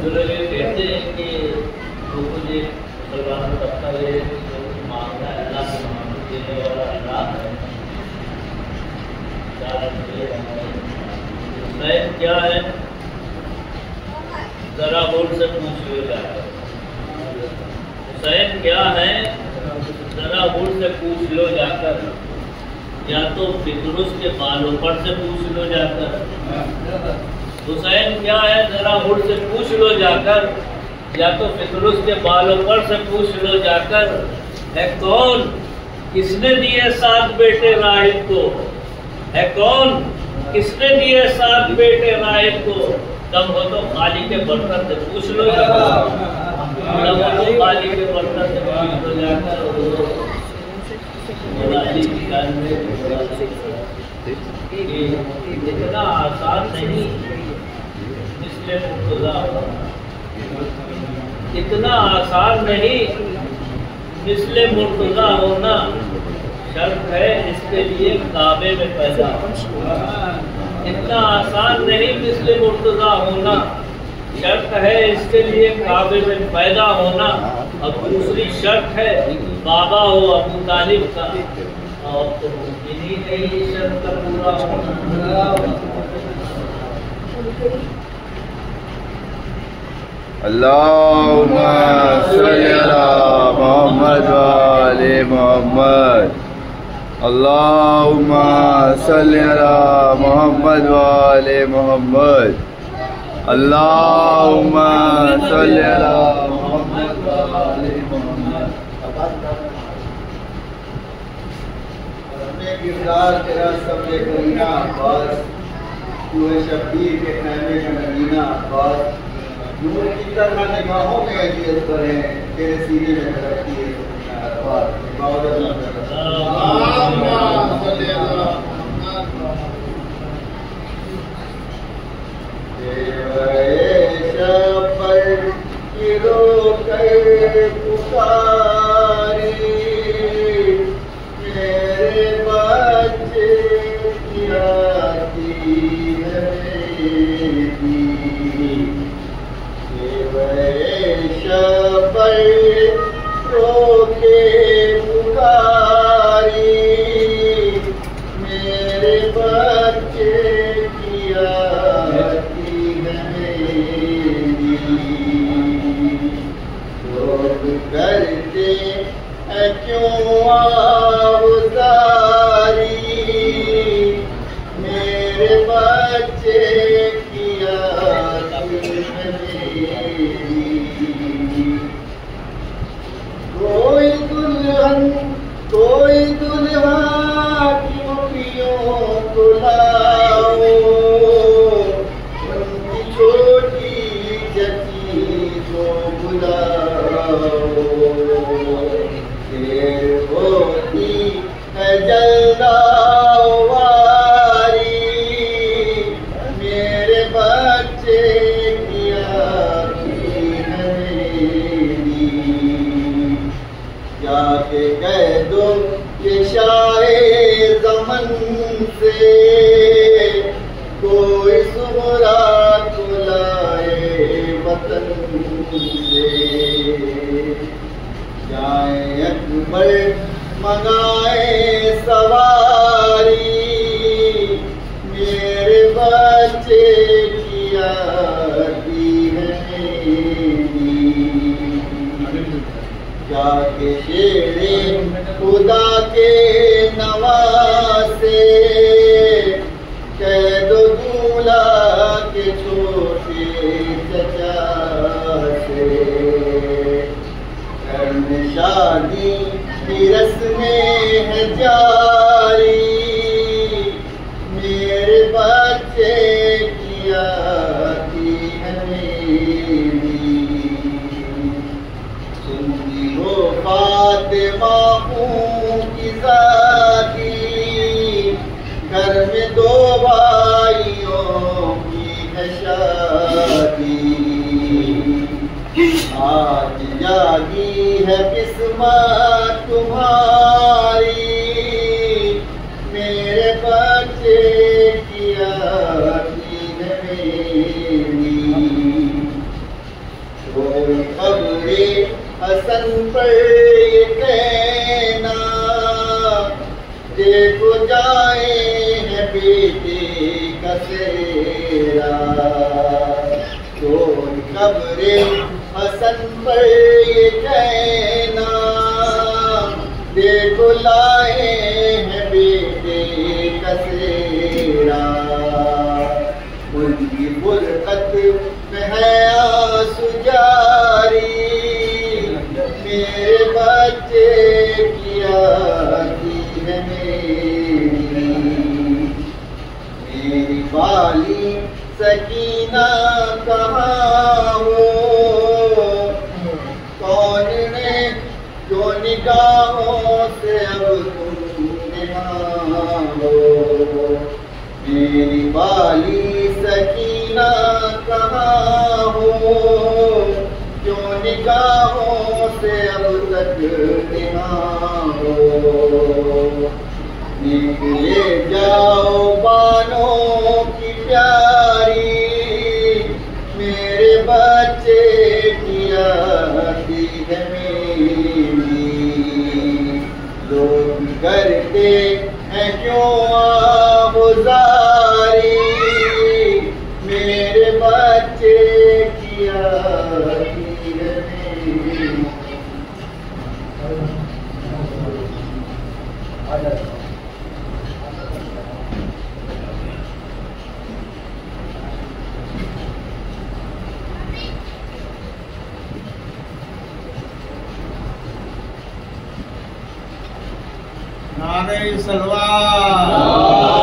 जो लोग ये कहते हैं कि लोगों ने मुसलमानों का तबका ये मांगना है, अल्लाह से मांगने देने वाला अल्लाह है। हुसैन क्या है, जरा बोल से पूछ लो जाकर। हुसैन क्या है, जरा बोल से पूछ लो जाकर, या तो फिक्रुस के बालों पर से पूछ लो जाकर। हुसैन क्या है, जरा मुड़ से पूछ लो जाकर, या तो फिक्रुस के बालों पर से पूछ लो जाकर। है कौन, किसने दिए 7 बेटे राहिब को? है कौन, किसने दिए 7 बेटे राहिब को? दम हो तो खाली के बर्तन से पूछ लो जाकर, दम हो तो खाली के बर्तन से पूछ लो जाकर। इतना आसान नहीं मिसले मुर्तज़ा, इतना आसान नहीं मिसले मुर्तज़ा होना। शर्त है इसके लिए काबे में पैदा। इतना आसान नहीं मिसले मुर्तज़ा होना, शर्त है इसके लिए काबे में पैदा होना। और दूसरी शर्त है बाबा हो अबू तालिब का, और तो मुमकिन ही नहीं शर्त का पूरा होना। अल्लाहुम्मा सल्ली अला मुहम्मद व आले मुहम्मद। अल्लाहुम्मा सल्ली अला मुहम्मद व आले मुहम्मद। अल्लाहुम्मा सल्ली अला मुहम्मद व आले मुहम्मद। किरदार तेरा सबसे करीना अब्बास, तू है शब्बीर के खैमे का नगीना अब्बास। नूर की तरह निगाहों में अजियत करे, तेरे सीने में धड़कती है अब्बास। कब्रे हसन पर ये कहना, देखो लाए हैं बेटे कसेरा। उनकी बुरकत में है आंसू जारी, मेरे बच्चे की आती है मेरी बाली सकीना कहाँ हो, कौन ने जो निगाहों से अब तुम निगाह हो। मेरी बाली सकीना कहाँ हो, जो निगाहों से अब तक निगाह हो। निकले जाओ बानों की प्यारी, मेरे बच्चे की आती है मेरी। लोग करते हैं क्यों आगुजारी, मेरे बच्चे की आती है मेरी। नारे सलवार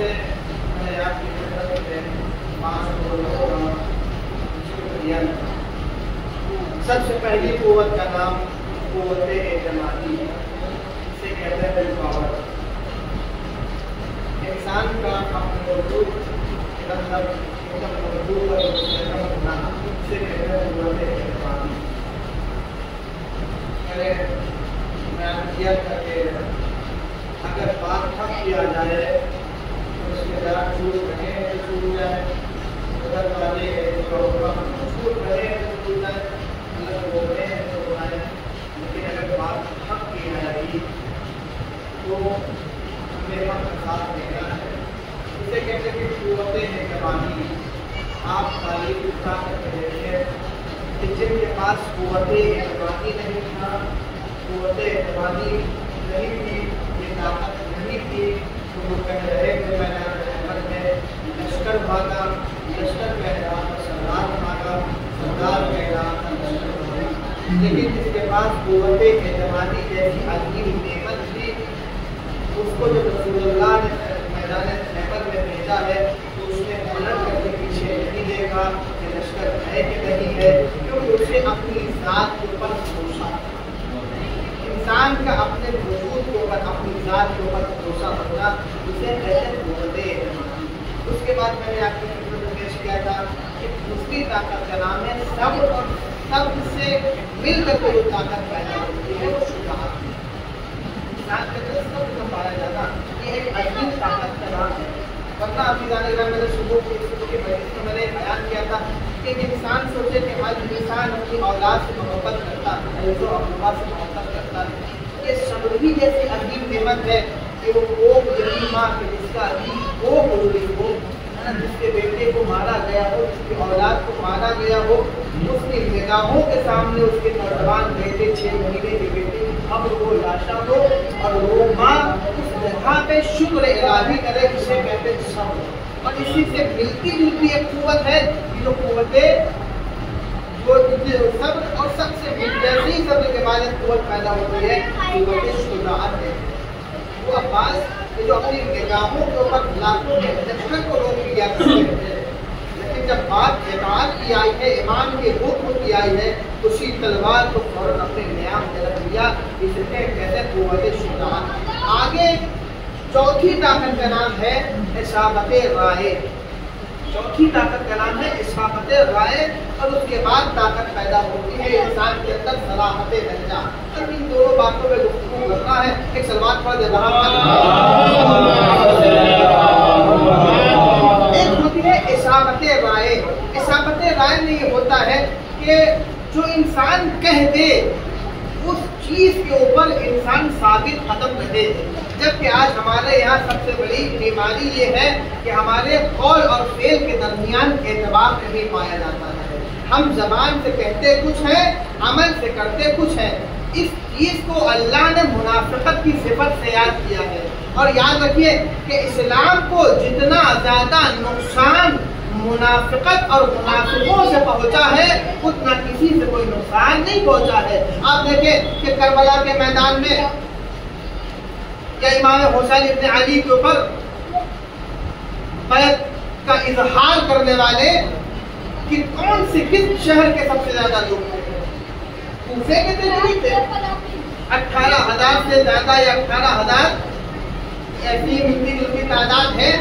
जैसे मैंने आपकी खिदमत में 5 सबसे पहली कुव्वत का नाम कुव्वत एतमादी, इसे कहते हैं विल पावर। इंसान का अपने वजूद के अंदर एकदम मजबूत और मुस्तहकम होना, इसे कहते हैं कुव्वत एतमादी। मैं किया था कि अगर बात ठप किया जाए तो उसके जरा छूट रहे तो छूट जाए, उधर वाले छूट रहे तो छूट जाए, अलग बोल रहे हैं तो बोलाए। लेकिन अगर बात ठप की जाएगी तो हमें वक्त साथ देना है। इसे कहते हैं कि कुव्वतें हैं जवानी। आप तारीफ उठा करके देखिए कि जिनके पास कुव्वतें जवानी नहीं था, कुव्वतें जवानी नहीं थी, ये ताकत नहीं थी, तो वो कह रहे थे मैदान में लश्कर भागा, लश्कर कह रहा था सरदार भागा, सरदार कह रहा था लश्कर भागा। लेकिन जिसके पास कुव्वतें जवानी जैसी अजीब नेमत थी, उसको जब रसूलुल्लाह ने मैदान खैबर में भेजा है तो उसने पलट करके पीछे नहीं देखा कि लश्कर है कि नहीं है, क्योंकि उसे अपनी जात के ऊपर भरोसा। इंसान का अपने वजूद के ऊपर, अपनी जात के ऊपर भरोसा बनना, उसे कहते कुव्वते एतमादी। उसके बाद मैंने आपके खिदमत में पेश किया था कि दूसरी ताकत का नाम है सब्र, और सब्र से मिलकर कोई ताकत पैदा होती है, वो शुजाअत। इंसान के अंदर सब्र का पाया जाना ये एक अजीब ताकत का नाम है। वरना अभी जाने का मैंने सुबह के मजलिस में मैंने बयान किया था कि इंसान सोचे कि आज इंसान अपनी औलाद से मोहब्बत करता है, जो अल्लाह से मोहब्बत करता है, ये सब्र भी जैसी अजीब नेमत है कि वो यही माँ के जिसका अभी वो गुजरी हो, जिसके बेटे को मारा गया हो, जिसकी औलाद को मारा गया हो, उसकी निगाहों के सामने उसके नौजवान बेटे 6 महीने के बेटे अब वो लाशा हो और वो माँ उस जगह पे शुक्र इलाही करे, जिसे कहते हैं सब्र। और इसी से मिलती जुलती एक कुव्वत है जो कुव्वतें जो सब्र और सबसे जैसे ही सब्र के बाद कुव्वत पैदा होती है, कुव्वत शुजाअत है। वो अब्बास जो अपनी निगाहों के ऊपर लाखों के लश्कर को रोक लिया करते थे, लेकिन जब बात इताअत की आई है, ईमान के हुक्म की आई है, उसी तलवार को फौरन अपने नियाम में रख लिया। इसे कहते हैं कुव्वत शुजाअत। आगे चौथी ताकत का नाम है इसाबत राय। चौथी ताकत का नाम है इसाबत राय, और उसके बाद ताकत पैदा होती है इंसान के अंदर सलामत लहजा। अब इन दोनों बातों पे गुफ्तगू करना है। एक सलवात पढ़ दे रहा एक होती है इसाबत राय। इसाबत राय में ये होता है कि जो इंसान कह दे उस चीज के ऊपर इंसान साबित कदम रहे। जबकि आज हमारे यहाँ सबसे बड़ी बीमारी ये है कि हमारे कौल और फेल के दरमियान एतबार नहीं पाया जाता है। हम जबान से कहते कुछ है, अमल से करते कुछ है। इस चीज को अल्लाह ने मुनाफिकत की सिफत से याद किया है। और याद रखिए कि इस्लाम को जितना ज्यादा नुकसान मुनाफिकत और मुनाफिकों से पहुंचा है, उतना किसी से कोई नुकसान नहीं पहुंचा है। आप देखें कि करबला के मैदान में या इमाम हुसैन इब्न अली के ऊपर बैत का इजहार करने वाले कि कौन से किस शहर के सबसे ज्यादा लोग थे? कूफे के थे, नहीं थे? 18,000 से ज्यादा या 18,000 ऐसी मिलती जुलती तादाद है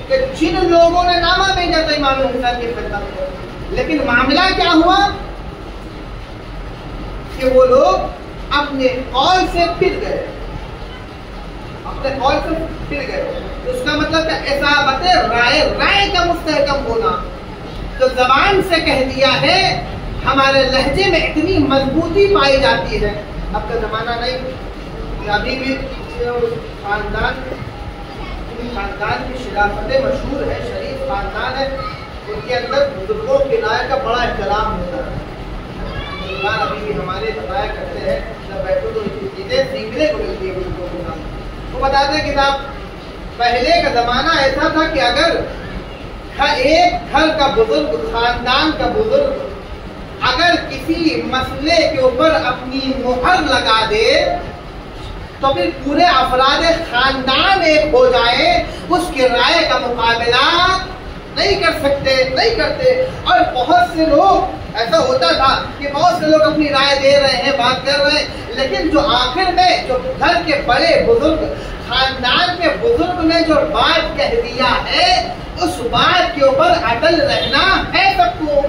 कि जिन लोगों ने नामा भेजा था इमाम हुसैन की खिदमत में। लेकिन मामला क्या हुआ कि वो लोग अपने कौल से फिर गए, अपने कौल से फिर गए। उसका मतलब इसाबत राय, राय का मुस्तहकम होना। तो जबान से कह दिया है, हमारे लहजे में इतनी मजबूती पाई जाती है। अब का जमाना नहीं, अभी भी खानदान की शिराफतें मशहूर है, शरीफ खानदान है, उनके अंदर बुजुर्गों की राय का बड़ा एहतराम होता है। अभी भी हमारे बताया करते हैं, जब बैठो तो चीजें सीखने को मिलती है बुजुर्गों के साथ। वो बताते हैं कि साहब पहले का जमाना ऐसा था कि अगर एक घर का बुजुर्ग, खानदान का बुजुर्ग अगर किसी मसले के ऊपर अपनी मुहर लगा दे तो फिर पूरे अफराद खानदान एक हो जाए, उसके राय का मुकाबला नहीं कर सकते, नहीं करते। और बहुत से लोग ऐसा होता था कि बहुत से लोग अपनी राय दे रहे हैं, बात कर रहे हैं, लेकिन जो आखिर में जो घर के बड़े बुजुर्ग, खानदान के बुजुर्ग ने जो बात कह दिया है, उस बात के ऊपर अटल रहना है सबको।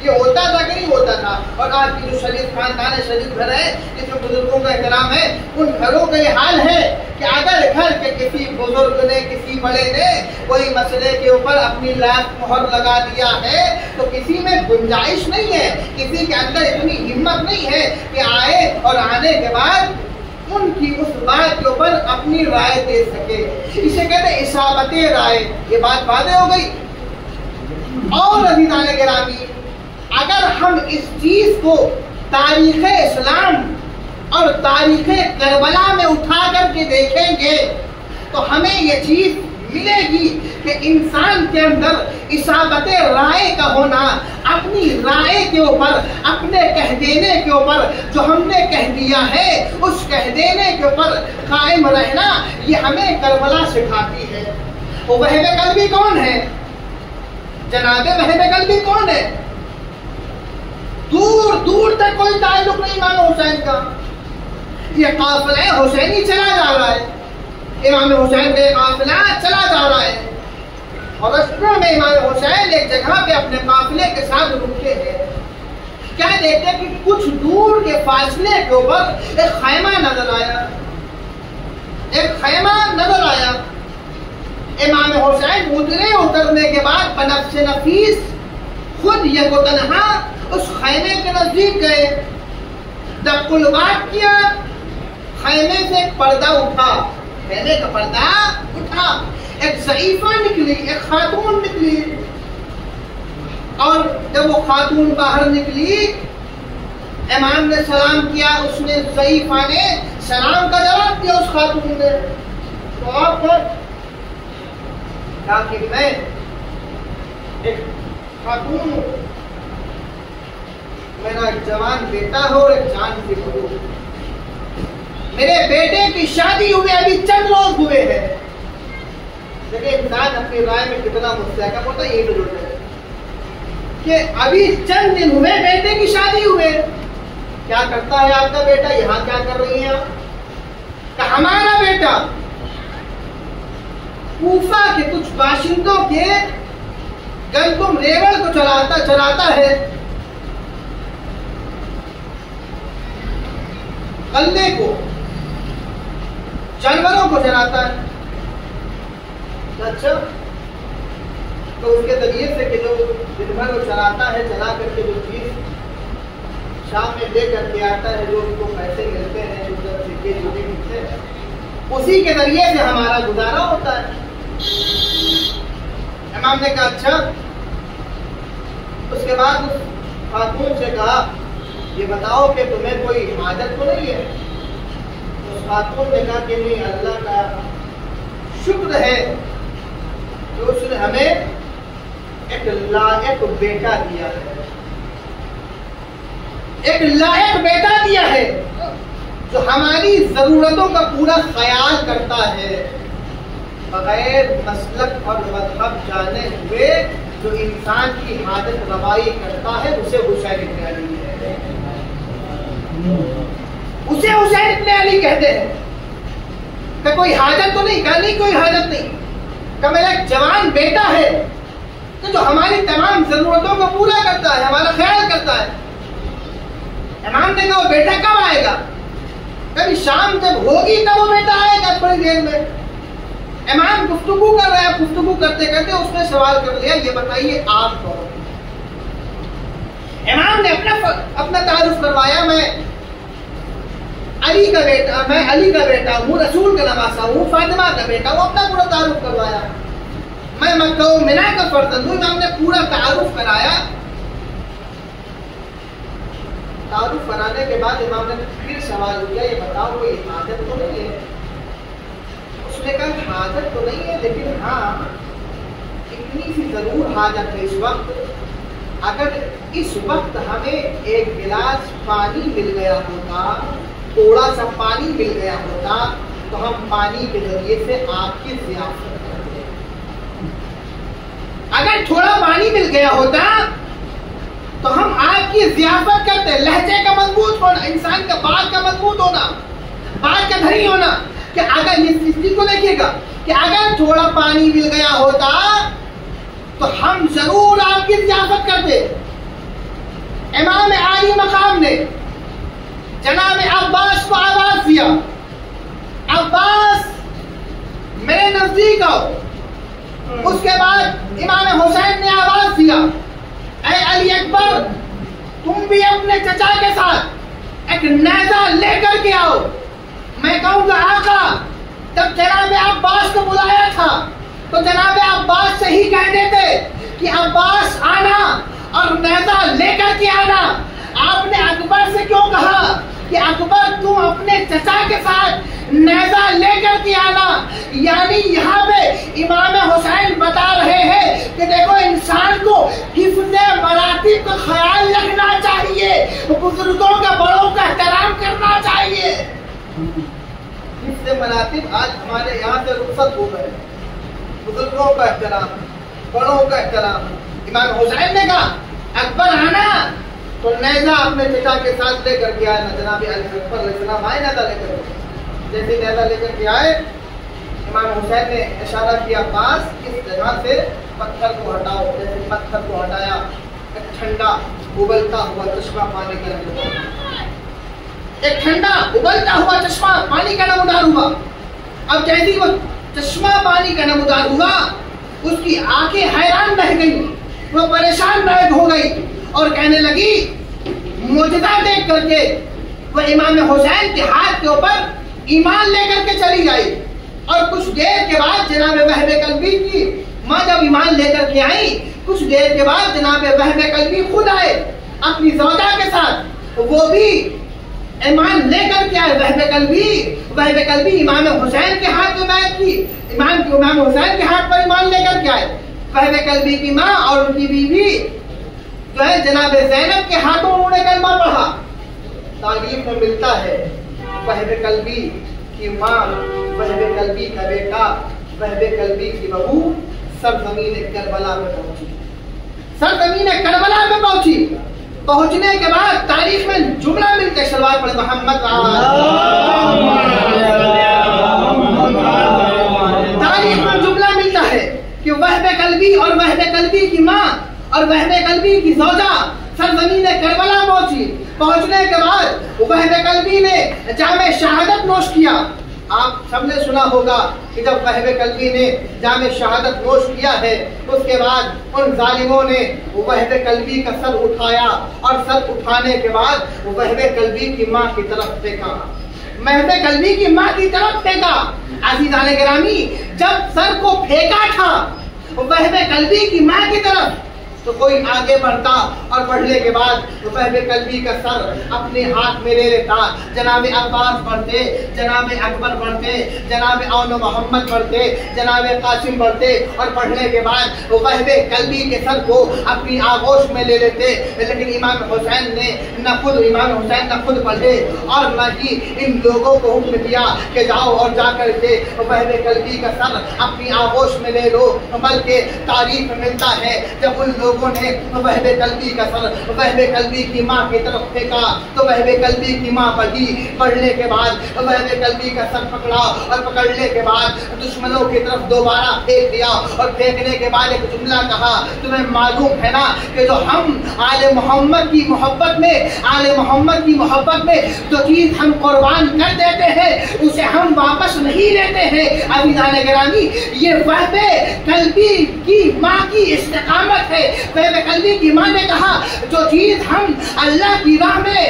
ये होता था कि नहीं होता था? और आज की जो शरीफ खानदान है, शरीफ घर है, जिसमें बुजुर्गों का एहतराम है, उन घरों का ये हाल है कि अगर घर के किसी बुजुर्ग ने, किसी बड़े ने कोई मसले के ऊपर अपनी लात मोहर लगा दिया है, तो किसी में गुंजाइश नहीं है, किसी के अंदर इतनी हिम्मत नहीं है कि आए और आने के बाद उनकी उस बात के ऊपर अपनी राय दे सके। इसे कहते हैं इसाबते राय। ये बात वादे हो गई। और अज़ीज़ान गिरामी, अगर हम इस चीज को तारीख़ इस्लाम और तारीख़ करबला में उठा करके देखेंगे तो हमें ये चीज मिलेगी कि इंसान के अंदर इसाबत राय का होना, अपनी राय के ऊपर, अपने कह देने के ऊपर, जो हमने कह दिया है उस कह देने के ऊपर कायम रहना, ये हमें करबला सिखाती है। वो वहबे कल्बी कौन है? जनाबे वहबे कल्बी कौन है? दूर दूर तक कोई ताल्लुक नहीं इमाम हुसैन का। ये काफिला हुसैनी चला जा रहा है, इमाम हुसैन का काफिला चला जा रहा है, और रास्ते में इमाम हुसैन एक जगह पे अपने काफिले के साथ रुके हैं। क्या देखते हैं कि कुछ दूर के फासले के ऊपर एक खैमा नजर आया, एक खैमा नजर आया। इमाम हुसैन उतरने के बाद बनफ्से नफीस खुद ये को तन्हा उस खैमे के नजदीक गए। जब कुलबात किया, खैमे से एक पर्दा उठा, खैमे का पर्दा उठा, एक ज़ईफा निकली, एक खातून निकली। और जब वो खातून बाहर निकली, इमाम ने सलाम किया, उसने ज़ईफा ने सलाम का जवाब दिया उस खातून ने। तो आप कि मैं एक खातून हूँ, मेरा एक जवान बेटा हो और एक जान की बहू, मेरे बेटे की शादी हुए अभी चंद रोज हुए हैं। देखिए इंसान अपनी राय में कितना मुस्तहकम होता है, ये तो जोड़ते हैं कि अभी चंद दिन हुए बेटे की शादी हुए। क्या करता है आपका बेटा? यहाँ क्या कर रही है आप? हमारा बेटा कूफा के कुछ बाशिंदों के गंदुम रेवड़ को चलाता है, गल्ले को, जानवरों को चलाता है। अच्छा, तो उसके जरिए से कि जो दिन भर वो चलाता है, चला करके जो चीज शाम में ले करके आता है, जो उसको पैसे मिलते हैं, जो सिक्के जो भी मिलते हैं, उसी के जरिए से हमारा गुजारा होता है। इमाम ने कहा अच्छा। उसके बाद उस खातून से कहा ये बताओ कि तुम्हें कोई हाजत तो नहीं है? उस खातून ने कहा कि नहीं, अल्लाह का शुक्र है कि उसने हमें एक लायक बेटा दिया है, एक लायक बेटा दिया है जो हमारी जरूरतों का पूरा ख्याल करता है, बगैर मसलक और मजहब जाने हुए जो इंसान की हाजत रवाई करता है, उसे हुसैन इब्न अली कहते हैं। उसे हुसैन इब्न अली कहते हैं। कि कोई हाजत तो नहीं, कहा नहीं कोई हाजत नहीं, कि मेरा एक जवान बेटा है कि जो हमारी तमाम जरूरतों को पूरा करता है, हमारा ख्याल करता है। इमाम ने कहा वो बेटा कब आएगा? कभी शाम जब होगी तब वो बेटा आएगा, थोड़ी देर में। इमाम गुफ्तगू कर रहे हैं, गुफ्तगू करते करते उसने सवाल कर लिया, ये बताइए आप कौन? इमाम ने अपना तारुफ करवाया, मैं अली का बेटा हूँ, रसूल का नवासा हूँ, फातिमा का बेटा हूँ, अपना पूरा तारुफ करवाया। मैं मक्का व मिना का फर्जंद हूँ। इमाम ने पूरा तारुफ कराया। तारुफ कराने के बाद इमाम ने फिर सवाल किया, ये बताओ कोई हाजत तो नहीं है? उसने कहा हाजत तो नहीं है, लेकिन हाँ इतनी सी जरूर हाजत है इस वक्त, अगर इस वक्त हमें एक गिलास पानी मिल गया होता, थोड़ा सा पानी मिल गया होता, तो हम पानी के जरिए से आपकी ज़ियाफ़त करते। अगर थोड़ा पानी मिल गया होता तो हम आपकी ज़ियाफत करते। लहजे का मजबूत होना, इंसान का बात का मजबूत होना, बात का धनी होना, कि अगर इस चीज को देखिएगा कि अगर थोड़ा पानी मिल गया होता तो हम जरूर आपकी ज़ियाफत करते। इमाम आली मकाम ने जनाब अब्बास को आवाज दिया, अब्बास मेरे नजदीक आओ। उसके बाद इमाम हुसैन ने आवाज दिया, ऐ अली अकबर तुम भी अपने चचा के साथ एक नेजा लेकर के आओ। मैं कहूँगा आका, जब जनाब अब्बास को बुलाया था तो जनाब अब्बास से ही कह देते कि अब्बास आना और नेजा लेकर के आना। आपने अकबर से क्यों कहा कि अकबर तुम अपने चचा के साथ नेजा लेकर के आना? यानी यहाँ पे इमाम हुसैन बता रहे हैं कि देखो इंसान को हिफ्ज़े मरातिब का ख्याल रखना चाहिए, बुजुर्गों का बड़ों का एहतराम करना चाहिए। हिफ्ज़े मरातिब आज हमारे यहाँ से रुखसत हो गए। बुजुर्गों का एहतराम, बड़ों का एहतराम। इमाम हुसैन ने कहा अकबर आना तो नेजा अपने पिता के साथ लेकर के आए। जनाब अकबर आए नेजा लेकर के। जैसे नेजा लेकर के आए, इमाम हुसैन ने इशारा किया पास इस जगह से पत्थर को हटाओ। जैसे पत्थर को हटाया, एक ठंडा उबलता हुआ चश्मा पानी का नमूदार, एक ठंडा उबलता हुआ चश्मा पानी का नमूदार हुआ। अब जैसे वो चश्मा पानी का नमूदार हुआ, उसकी आंखें हैरान रह गई, वो परेशान हो गई और कहने लगी, मुजदा देख करके वो इमाम हुसैन के हाथ के ऊपर ईमान लेकर के चली गई। और कुछ देर के बाद जनाब वहबे कल्बी की माँ जब ईमान लेकर के आई, कुछ देर के बाद जनाब वहबे कल्बी खुद आए अपनी ज़ौजा के साथ, वो भी ईमान लेकर के आए। वहबे कल्बी इमाम हुसैन के हाथ में बैठ की, इमाम हुसैन के हाथ पर ईमान लेकर के आए। वहबे कल्बी की माँ और उनकी बीवी जो है जनाब ज़ैनब के हाथों उन्होंने कलमा पढ़ा। तारीफ में मिलता है वहबे कल्बी की माँ, वहबे कल्बी का बेटा, वहबे कल्बी की बहू सरजमीन करबला में पहुंची। सरजमीन करबला में पहुंची। पहुंचने के बाद तारीख में जुमला मिलता है, सलवात पढ़े मोहम्मद। तारीख में जुमला मिलता है कि वहबे कल्बी और वहबे कल्बी की माँ और वहबे कल्बी की ज़ौजा सरज़मीन करबला पहुंची। पहुंचने के बाद वहबे कल्बी ने जामे शहादत नोश किया। आप सबने सुना होगा कि जब वहबे कल्बी ने जामे शहादत नोश किया है, उसके बाद उन जालिमों ने वहबे कल्बी का सर उठाया और सर उठाने के बाद वहबे कल्बी की माँ की तरफ फेंका। वहबे कल्बी की माँ की तरफ फेंका। अज़ीज़ान गिरामी, जब सर को फेंका था वहबे कल्बी की माँ की तरफ, तो कोई आगे बढ़ता और बढ़ने के बाद वहबे कल्बी का सर अपने हाथ में ले लेता। जनाब अब्बास बढ़ते, जनाब अकबर बढ़ते, जनाब औन मोहम्मद बढ़ते, जनाब कासिम बढ़ते और बढ़ने के बाद वहबे कल्बी के सर को अपनी आगोश में ले लेते। लेकिन इमाम हुसैन ने न खुद बढ़े और न ही इन लोगों को हुक्म दिया कि जाओ और जा करके वहबे कल्बी का सर अपनी आगोश में ले लो, बल्कि तारीफ में मिलता है जब उन लोगों ने वहबे कल्बी का सर वहबे कल्बी की माँ की तरफ फेंका तो वहबे कल्बी की माँ बढ़ी। बढ़ने के बाद वहबे कल्बी का सर पकड़ा और पकड़ने के बाद दुश्मनों की तरफ दोबारा फेंक दिया और फेंकने के बाद एक जुमला कहा, तुम्हें मालूम है ना कि जो हम आले मोहम्मद की मोहब्बत में जो चीज हम कुर्बान कर देते हैं उसे हम वापस नहीं लेते हैं। अज़ीज़ान गिरामी, ये वहबे कल्बी की माँ की इस्तिकामत है। वहबे कल्बी की माँ ने कहा जो चीज हम अल्लाह की राह में,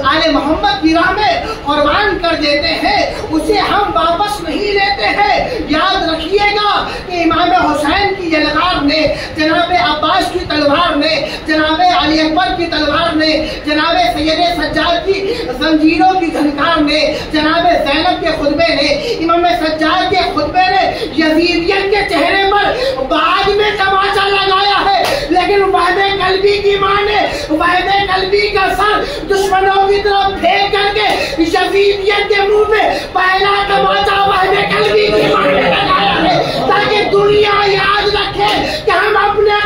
आले मोहम्मद की राह में कुर्बान कर देते हैं उसे हम वापस नहीं लेते हैं। याद रखिएगा कि इमाम हुसैन की जलगार ने, जनाब अब्बास की तलवार ने, जनाब अली अकबर की तलवार ने, जनाब सैयद सज्जाद की जंजीरों की झनकार ने, जनाब ज़ैनब के खुतबे ने, इमाम सज्जाद के खुतबे ने यजीदियत के चेहरे पर बाद में तमाचा लगाया है। लेकिन वहबे कल्बी की माँ ने वहबे कल्बी का सर दुश्मनों की तरफ फेंक करके यजीदियत के मुंह में पहला तमाचा वहबे कल्बी की माँ ने लगाया है, ताकि दुनिया याद रखे कि हम अपने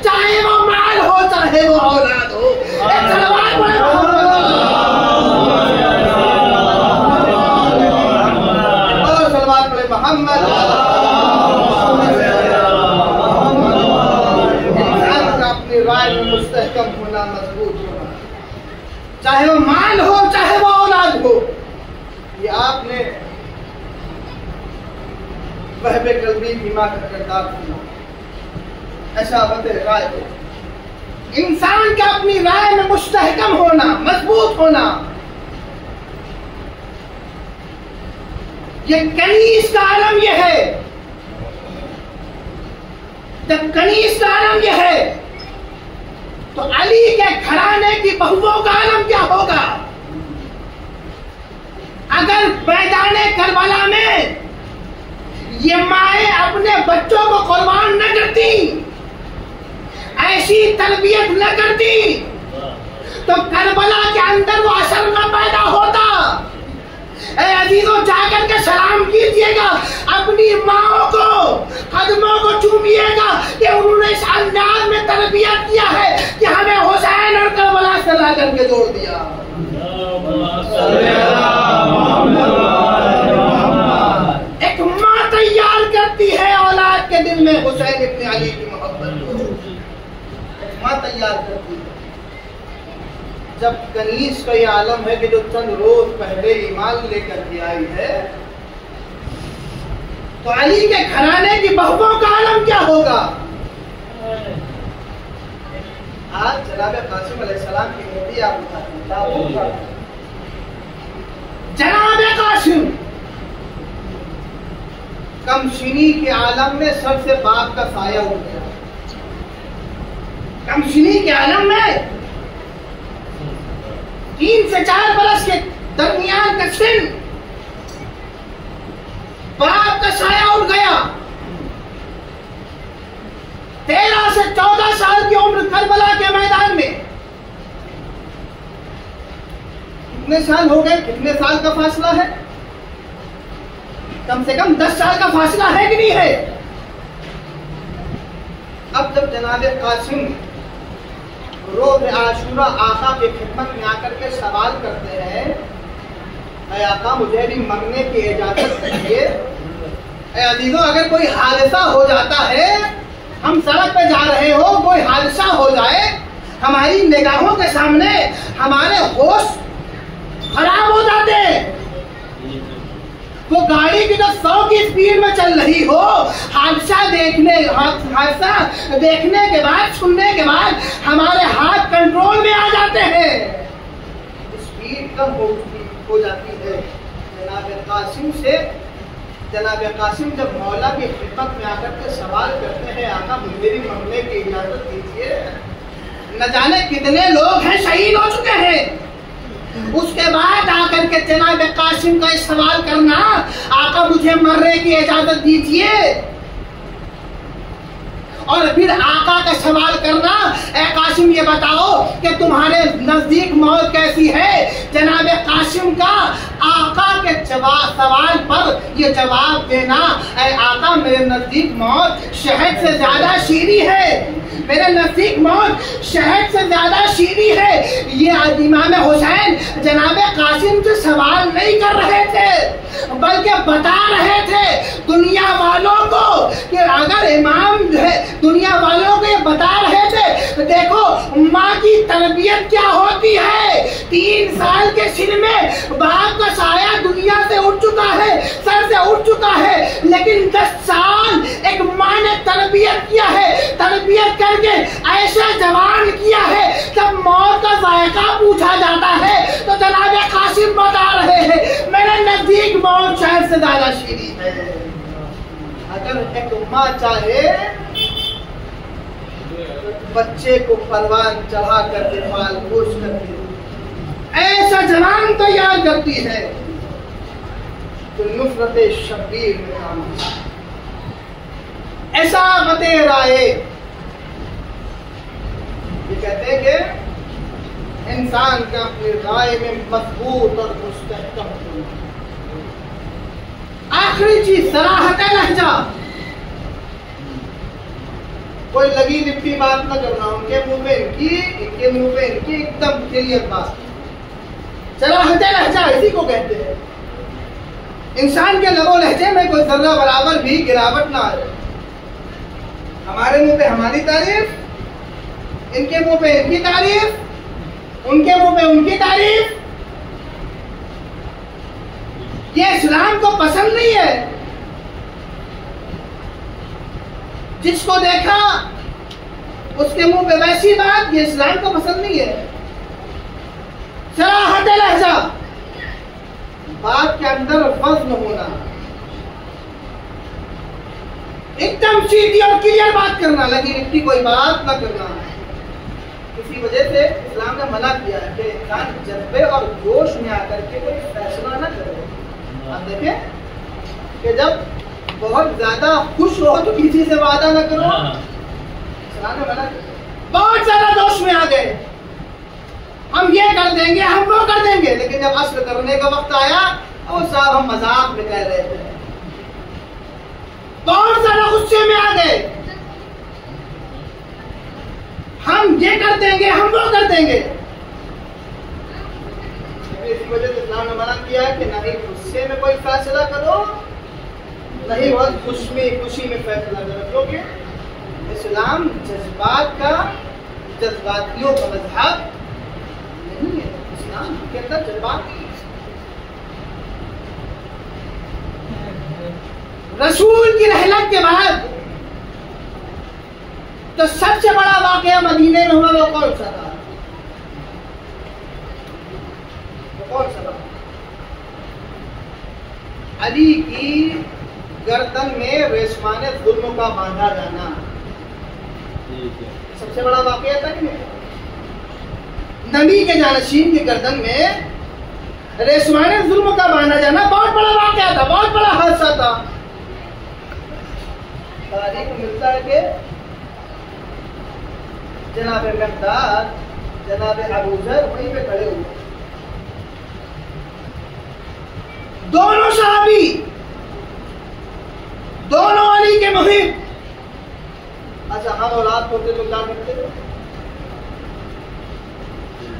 चाहे वो माल हो चाहे वो औलाद हो। एक सलवार पढ़े और सलवार पढ़े मोहम्मद। इंसान का अपनी राय में मुस्तहकम होना, मजबूत होना, चाहे वो माल हो चाहे वो औलाद हो। ये आपने वहबे कल्बी बीमा का किरदार सुना। ऐसा बते राय हो, इंसान का अपनी राय में मुस्तहकम होना, मजबूत होना। ये कनीज का आलम ये है। जब कनीज का आलम ये है तो अली के घराने की बहुओं का आलम क्या होगा? अगर मैदाने करबला में ये माए अपने बच्चों को कुर्बान न करती, ऐसी तरबियत न करती, तो करबला के अंदर वो असर न पैदा होता। ऐ अजीजों, जाकर के सलाम कीजिएगा, अपनी माओ को कदमों को चूमिएगा कि उन्होंने इस अंदाज में तरबियत किया है कि हमें हुसैन और करबला से ला करके जोड़ दिया। एक माँ तैयार करती है औलाद के दिल में हुसैन इब्न अली की मोहब्बत को, एक माँ तैयार करती है। जब कनीज का ये आलम है कि जो चंद रोज पहले ईमान लेकर के आई है, तो अली के घराने की बहुओं का आलम क्या होगा? आज जनाब कासिम अलैहिस्सलाम की मूर्ति आप उठाते हैं, जनाब कासिम कमशिनी के आलम में सबसे बाप का साया उठ गया। कमशिनी के आलम में 3 से 4 बरस के दरमियान का सिन, बाप का साया उठ गया। 13 से 14 साल की उम्र करबला के मैदान में। कितने साल हो गए? कितने साल का फासला है? कम से कम 10 साल का फासला है कि नहीं है? अब जब जनाब कासिम रोज़ आशूरा आका के खिदमत में आकर के सवाल करते हैं, ऐ आका मुझे भी मरने की इजाजत दीजिए। ऐ अजीजों, अगर कोई हादसा हो जाता है, हम सड़क पे जा रहे हो, कोई हादसा हो जाए, हमारी निगाहों के सामने हमारे होश खराब हो जाते हैं। वो गाड़ी की जो 100 की स्पीड में चल रही हो, हादसा देखने के बाद, सुनने के बाद हमारे हाथ कंट्रोल में आ जाते हैं, स्पीड कम हो जाती है। जनाब कासिम जब मौला की खिदमत में आकर के सवाल करते हैं, आका मुझे भी मरने की इजाजत दीजिए, न जाने कितने लोग हैं शहीद हो चुके हैं। उसके बाद आकर के जनाब कासिम का सवाल करना, आका मुझे मरने की इजाजत दीजिए, और फिर आका का सवाल करना, ए कासिम ये बताओ कि तुम्हारे नजदीक मौत कैसी है? जनाब कासिम का आका के सवाल पर ये जवाब देना, ए आका मेरे नजदीक मौत शहद से ज्यादा शीरी है, मेरे नजदीक मौत शहद से ज्यादा शीरी है। ये इमाम हुसैन जनाब कासिम से सवाल नहीं कर रहे थे, बल्कि बता रहे थे दुनिया वालों को कि अगर इमाम दुनिया वालों को ये बता रहे थे, देखो माँ की तरबियत क्या होती है। 3 साल के सिन में बाप का साया दुनिया से उठ चुका है, सर से उठ चुका है, लेकिन 10 साल एक माँ ने तरबियत किया है, तरबियत करके ऐसा जवान किया है, जब मौत का जायका पूछा जाता है तो जनाब कासिम बता रहे हैं मेरे नजदीक मौत शायद से ज्यादा शीरी है। अगर एक माँ चाहे बच्चे को परवान चढ़ा करके पाल पोष करके ऐसा जवान तैयार करती है तो नुसरत शबीर में काम ऐसा बते राय। ये कहते हैं कि इंसान का अपनी राय में मजबूत और मुस्तहकम होना। आखिरी चीज सराहत लहजा। कोई लगी लिपटी बात ना करना, उनके मुंह में इनकी, इनके मुंह में इनकी, एकदम क्लियर बात। सराहते लहजा इसी को कहते हैं। इंसान के लबो लहजे में कोई जर्रा बराबर भी गिरावट ना आए। हमारे मुंह पे हमारी तारीफ, इनके मुंह पे इनकी तारीफ, उनके मुंह पे उनकी तारीफ। ये इस्लाम को पसंद नहीं है। जिसको देखा उसके मुंह पे वैसी बात, ये इस्लाम को पसंद नहीं है। सराहत लहजा, बात के अंदर वज़्न होना, एकदम सीधी और क्लियर बात करना, लगी लिपटी कोई बात ना करना। इसी वजह से इस्लाम ने मना किया है कि इंसान जज्बे और जोश में आकर के कोई फैसला ना करे। आप देखें कि जब बहुत ज्यादा खुश हो तो किसी से वादा ना करो। इस्लाम ने मना किया। बहुत ज्यादा जोश में आ गए, हम ये कर देंगे, हम वो कर देंगे, लेकिन जब अस्ल करने का वक्त आया और साहब हम मजाक में कह रहे थे। बहुत ज्यादा गुस्से में आ गए, हम ये कर देंगे, हम वो कर देंगे। इसी वजह से इस्लाम ने मना किया है कि नहीं गुस्से में कोई फैसला करो, नहीं बहुत खुशी में फैसला करो, क्योंकि इस्लाम जज्बात का, जज्बातियों का मजहब नहीं है। इस्लाम के अंदर जज्बात नहीं है। रसूल की रहलत के बाद तो सबसे बड़ा वाकया मदीने में हुआ, वो कौन सा था? वो कौन सा था? अली की गर्दन में रेशमाने जुल्म का बांधा जाना सबसे बड़ा वाकया था कि नहीं? नबी के जानशीन की गर्दन में रेशमाने जुल्म का बांधा जाना बहुत बड़ा वाकया था, बहुत बड़ा हादसा था। तारीख में मिलता है कि जनाब मिक़दाद, जनाब अबू ज़र वहीं पे खड़े हुए, दोनों सहाबी, दोनों अली के मुहिब। अच्छा हम औलाद होते तो क्या करते?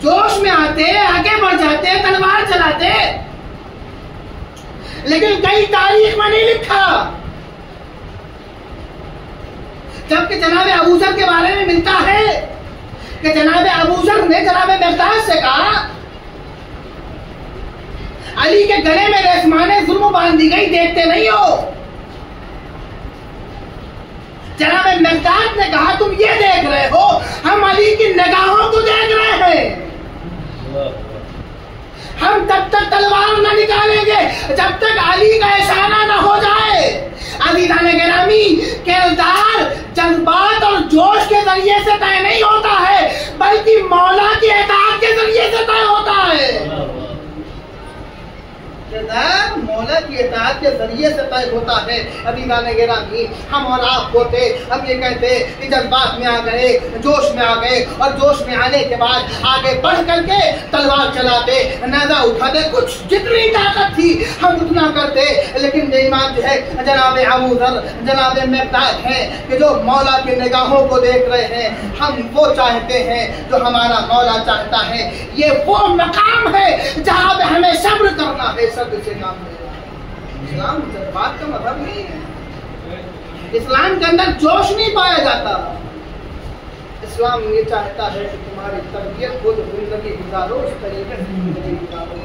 जोश में आते, आगे बढ़ जाते, तलवार चलाते, लेकिन कई तारीख में नहीं लिखा। जबकि जनाब अबू ज़र के बारे में मिलता है कि जनाब अबू ज़र ने जनाब मिक़दाद से कहा, अली के गले में रेशमाने जुल्म बांध दी गई, देखते नहीं हो? जनाब मिक़दाद ने कहा, तुम ये देख रहे हो, हम अली की निगाहों को देख रहे हैं। हम तब तक तलवार न निकालेंगे जब तक अली का इशारा न हो जाए। अज़ीज़ान गिरामी, किरदार जज्बात और जोश के जरिए से तय नहीं होता है, बल्कि मौला की इताअत के जरिए से तय होता है। किरदार मौला की इताअत के जरिए से तय होता है। अज़ीज़ान गिरामी, हम और आप होते, हम ये कहते कि जज्बात में आ गए, जोश में आ गए, और जोश में आने के बाद आगे बढ़ करके तलवार चलाते, नेज़ा उठाते, कुछ जितनी ताकत थी हम उतना करते। लेकिन बेईमान जो है जनाब अबू ज़र, जनाब मिक़दाद है कि जो मौला की निगाहों को देख रहे हैं, हम वो चाहते हैं जो हमारा मौला चाहता है। ये वो मकाम है जहाँ पे हमें सब्र करना है, सब्र से काम लेना है। इस्लाम जज्बात का मतलब नहीं है, इस्लाम के अंदर जोश नहीं पाया जाता। इस्लाम ये चाहता है कि तुम्हारी तरबियत को जो जिंदगी गुजारो उस तरीके से जिंदगी गुजारो।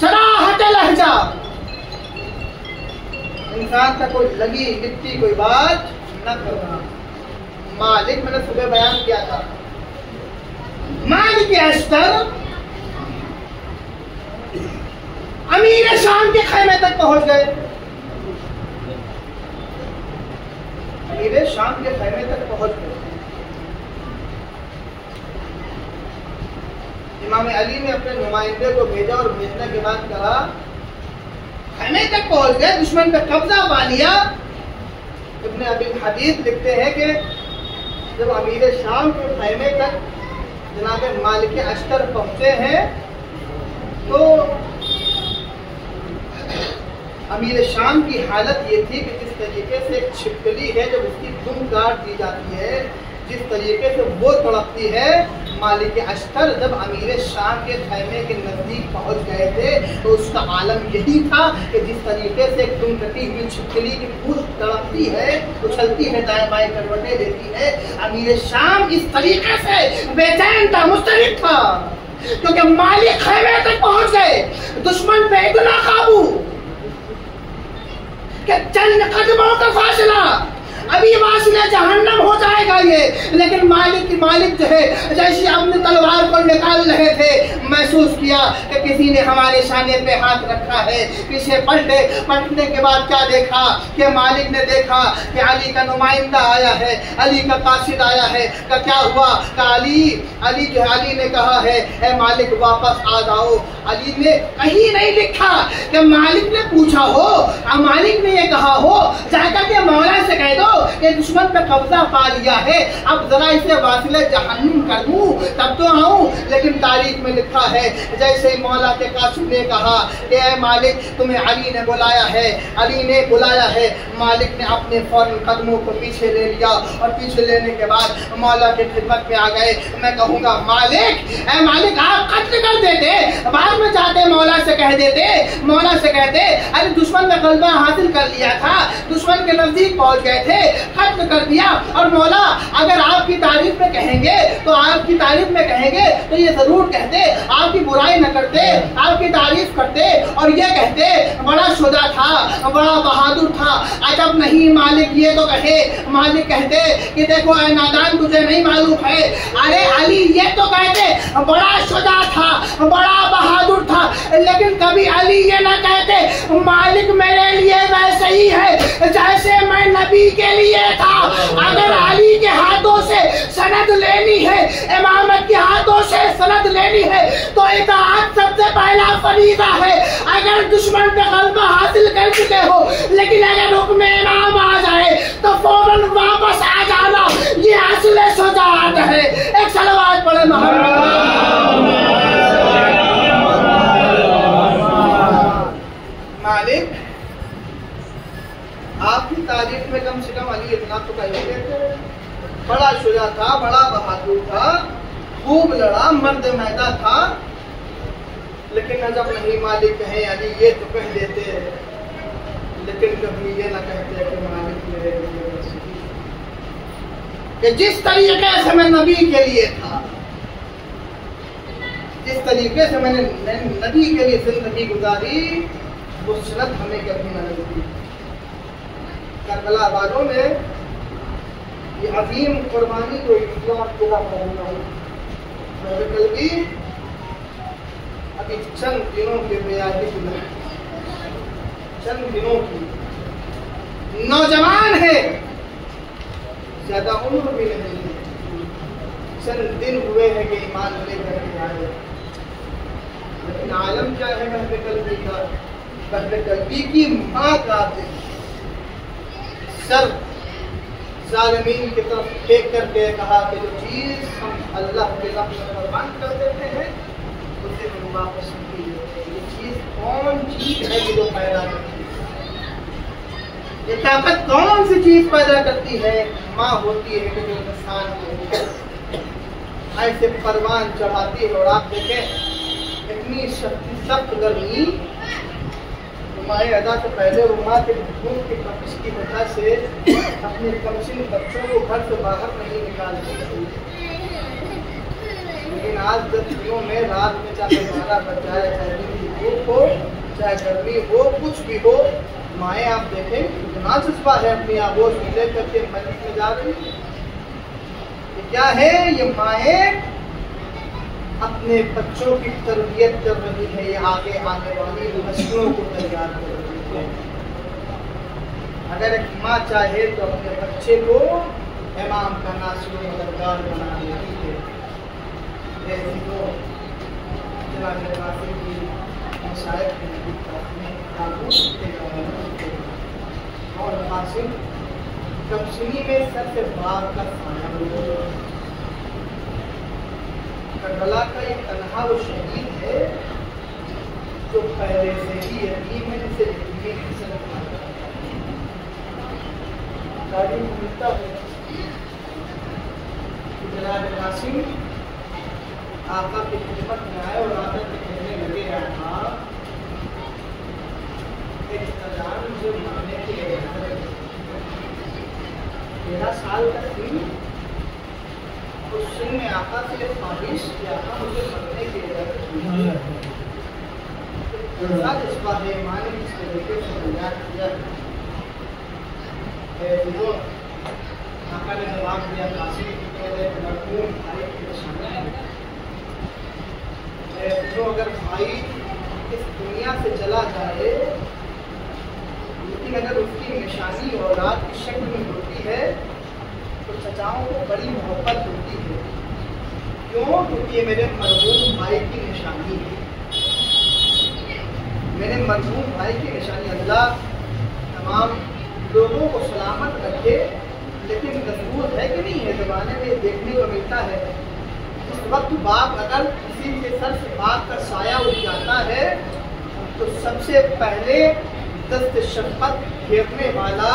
सराहत लहजा, इंसान का कोई लगी लिपटी कोई बात न करना। मालिक, मैंने सुबह बयान किया था, मालिक अश्तर अमीर शाम के खैमे तक पहुंच गए। अमीर शाम के खैमे तक पहुंच गए। इमाम अली ने अपने नुमाइंदे को भेजा और भेजने के बाद कहा, खैमे तक पहुंच गए, दुश्मन पे कब्जा पा लिया। इब्न अबी हदीद लिखते हैं कि जब अमीर शाम के खैमे तक जनाब मालिक अश्तर पहुंचे हैं तो अमीर शाम की हालत ये थी कि जिस तरीके से एक छिपकली है जब उसकी दुम काट दी जाती है, जिस तरीके से वो तड़पती है, मालिक अश्तर जब अमीर शाम के खैमे के नज़दीक पहुंच गए थे तो उसका आलम यही था कि जिस तरीके से एक दुम कटी हुई छिपकली की पूंछ तड़पती है, उछलती है, दाएं बाएं करवटें देती है, अमीर शाम इस तरीके से बेचैन था, मुस्तरिब था, क्योंकि मालिक खैमे तक पहुंच गए, दुश्मन पे इतना काबू कि चंद कदमों का फासला, अभी वासिला जहन्नम हो जाएगा ये, लेकिन मालिक जो है जैसे अपने तलवार को निकाल रहे थे, महसूस किया कि किसी ने हमारे शाने पे हाथ रखा है, पीछे पलटने के बाद क्या देखा कि मालिक ने देखा कि अली का नुमाइंदा आया है, अली का कासिद आया है। का क्या हुआ? अली ने कहा है ए मालिक वापस आ जाओ। अली ने कहीं नहीं लिखा कि मालिक ने पूछा हो, मालिक ने ये कहा हो जाकर के मौला से कह दो कि दुश्मन पे कब्जा पा लिया है, अब जरा इसे वासिले जहन्नुम कर दूं तब तो आऊं। लेकिन तारीख में लिखा है जैसे ही मौला के कासिम ने कहा कि ए मालिक तुम्हें अली ने बुलाया है, अली ने बुलाया है, मालिक ने अपने फौरन कदमों को पीछे ले लिया और पीछे लेने के बाद मौला के खिदमत में आ गए। मैं कहूंगा मालिक आप कत्ल कर देते, बाद में जाते मौला से कह देते, मौला से कहते अरे दुश्मन ने गलबा हासिल कर लिया था, दुश्मन के नजदीक पहुंच गए थे, खत्म कर दिया। और मौला अगर आपकी तारीफ में कहेंगे तो आपकी तारीफ में कहेंगे तो ये जरूर कहते आपकी बुराई न करते, आपकी तारीफ करते और ये कहते बड़ा शुजा था, बड़ा बहादुर था। अजब नहीं मालिक ये तो कहे, मालिक कहते कि देखो ऐ नादान तुझे नहीं मालूम है, अरे अली ये तो कहते बड़ा शुजा था, बड़ा बहादुर था, लेकिन कभी अली ये ना कहते मालिक मेरे लिए वैसे ही है जैसे मैं नबी के लिए था। अगर अली के हाथों से सनद लेनी है, इमामत के हाथों से सनद लेनी है तो इताअत सबसे पहला फरीज़ा है। अगर दुश्मन पे गलबा हासिल कर चुके हो लेकिन अगर हुक्म इमाम आ जाए तो फौरन वापस आ जाना, ये असले शुजाअत है। एक सलवात पढ़े मालिक आपकी तारीफ में कम से कम अली इतना तो कहेंगे थे, बड़ा शुजा था, बड़ा बहादुर था, खूब लड़ा, मर्द मैदा था। लेकिन अजब नहीं मालिक कहे अली ये तो कह देते, लेकिन कभी ये ना कहते कि मालिक मेरे लिए कि जिस तरीके से मैं नबी के लिए था, जिस तरीके से मैंने नबी के लिए जिंदगी गुजारी वो सुन्नत हमें कभी न मिलती। करबला वालों ने ये अजीम कुर्बानी को इस्लाम पूरा करना कल भी अभी चंद दिनों के बयानी गुजरे, चंद दिनों की नौजवान है, ज्यादा उम्र भी नहीं है, चंद दिन हुए हैं कि ईमान लेकर के आए। लेकिन आलम क्या है कहते कल्बी का, कहते कल्बी की माँ का सर जालिमीन की तरफ फेंक करके कहा कि जो चीज हम अल्लाह के लफ्ज़ में कुर्बान कर देते हैं उसे हम वापस नहीं लेते। ये चीज कौन चीज है कि जो पैदा करती है, ये ताकत कौन सी चीज पैदा करती है? माँ होती है कि जो इंसान को ऐसे परवान चढ़ाती है। और आप देखें इतनी सख्त गर्मी माए अदा से पहले वो माँ के दूध की कपश की वजह से अपने कमसिन बच्चों को घर से बाहर नहीं निकालती थी। लेकिन आज 10 दिनों में रात में चाहे 12 बज जाए, चाहे धूप हो, चाहे गर्मी हो, कुछ भी हो, माए आप देखें कितना जज्बा है अपनी आगोश में लेकर के मस्जिद में जा रही है। ये क्या है? ये माए अपने बच्चों की तरबियत कर रही है, ये आगे आने वाली नस्लों को तैयार कर रही है। अगर एक माँ चाहे तो अपने बच्चे को इमाम का नासिर मददगार बना देती है। और नासिर कमसिनी में सबसे बार का साया करबला का एक तन्हा वो शहीद है जो पहले से ही यतीम है, जिसे तारीख मिलता है कि जनाब कासिम आका की खिदमत में आए और आका के कहने लगे आका एक अजान जो मानने के लिए 13 साल तक थी, उस सिंह में आका से ख्वाहिश कि आका मुझे मरने की इजाजत जज्बा है माने इस तरीके से बयान किया है। आका ने जवाब दिया कासिम की मेरे मरहूम भाई की निशानी है। जो अगर भाई इस दुनिया से चला जाए लेकिन अगर उसकी निशानी औलाद की शक्ल में होती है तो चचाओं को बड़ी मोहब्बत होती है। क्यों? क्योंकि ये मेरे मरहूम भाई की निशानी है, मेरे मरहूम भाई की निशानी। अल्लाह तमाम लोगों को सलामत रखे, लेकिन दस्तूर है कि नहीं है, ज़माने में देखने को मिलता है इस वक्त बाप अगर किसी के सर से बाप का साया उठ जाता है तो सबसे पहले दस्त शफ़क़त घेरने वाला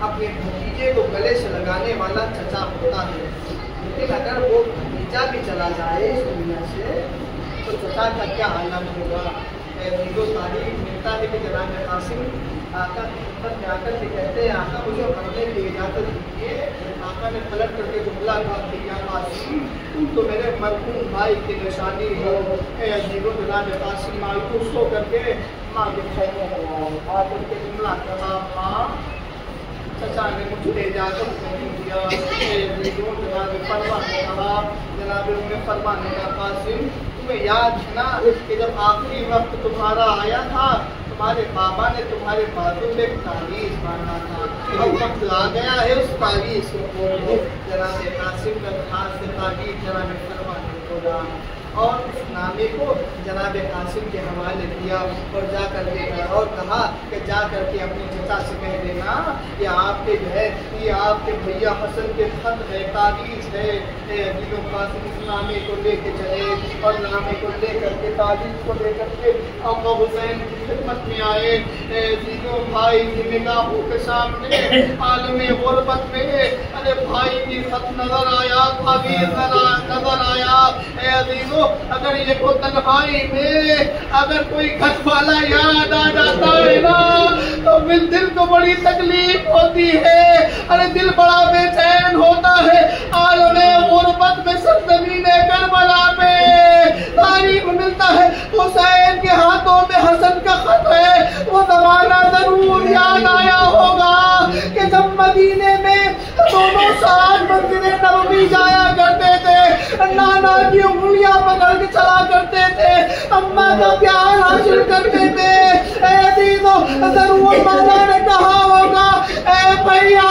अपने भतीजे को गले से लगाने वाला चचा होता है। लेकिन अगर वो भतीजा भी चला जाए इस दुनिया से तो चचा का क्या आलम होगा। तारीफ मिलता है कि जनाब कासिम आका की खिदमत में आकर के कहते हैं आका मुझे मरने की इजाज़त दीजिए। आका ने पलट करके जुमला कहा कि या कासिम तुम तो मेरे मरहूम भाई की निशानी हो। जनाब कासिम मायूस हो करके माँ के खैमों को आकर के जुमला कहा माँ चचा ने मुझे इजाज़त नहीं दिया। जनाब फरमा ने कहा, जनाब फरमा ने कहा कासिम तुम्हें याद है ना कि जब आखिरी वक्त तुम्हारा आया था तुम्हारे बाबा ने तुम्हारे बाजू में एक तावीज़ बांधा था, अब वक्त आ गया है उस तावीज़ को खोलो। जनाब कासिम का खास से तावीज़ जनाब फरमा ने खोला और उस नामे को जनाब कासिम के हवाले किया और जा कर के और कहा कि जा कर के अपने चचा से कह देना ये आपके जो है ये आपके भैया हसन के खत है, तावीज़ है। दिलों कासिम इस नामे को लेके चले और नामे को लेकर के तावीज़ को लेकर के अम्मा हुसैन की खिदमत में आए। दिलों भाई की निगाहों के सामने आलमे गुरबत में अरे भाई की खत नजर आया, तावीज़ नजर आया। अजीजों अगर ये को तन्हाई में अगर कोई घर वाला याद आ जाता है ना तो फिर दिल को बड़ी तकलीफ होती है, अरे दिल बड़ा बेचैन होता है। आलमे गुरबत में सरज़मीने करबला में तारीफ मिलता है हुसैन के हाथों में हसन का खत है। वो ज़माना जरूर याद आया होगा कि जब मदीने में दोनों साथ मस्जिद नबवी जाया करते थे, नाना की उंगलियां पकड़ के चला करते थे, अम्मा का प्यार हासिल करते थे। जरूर माला ने कहा होगा ए भैया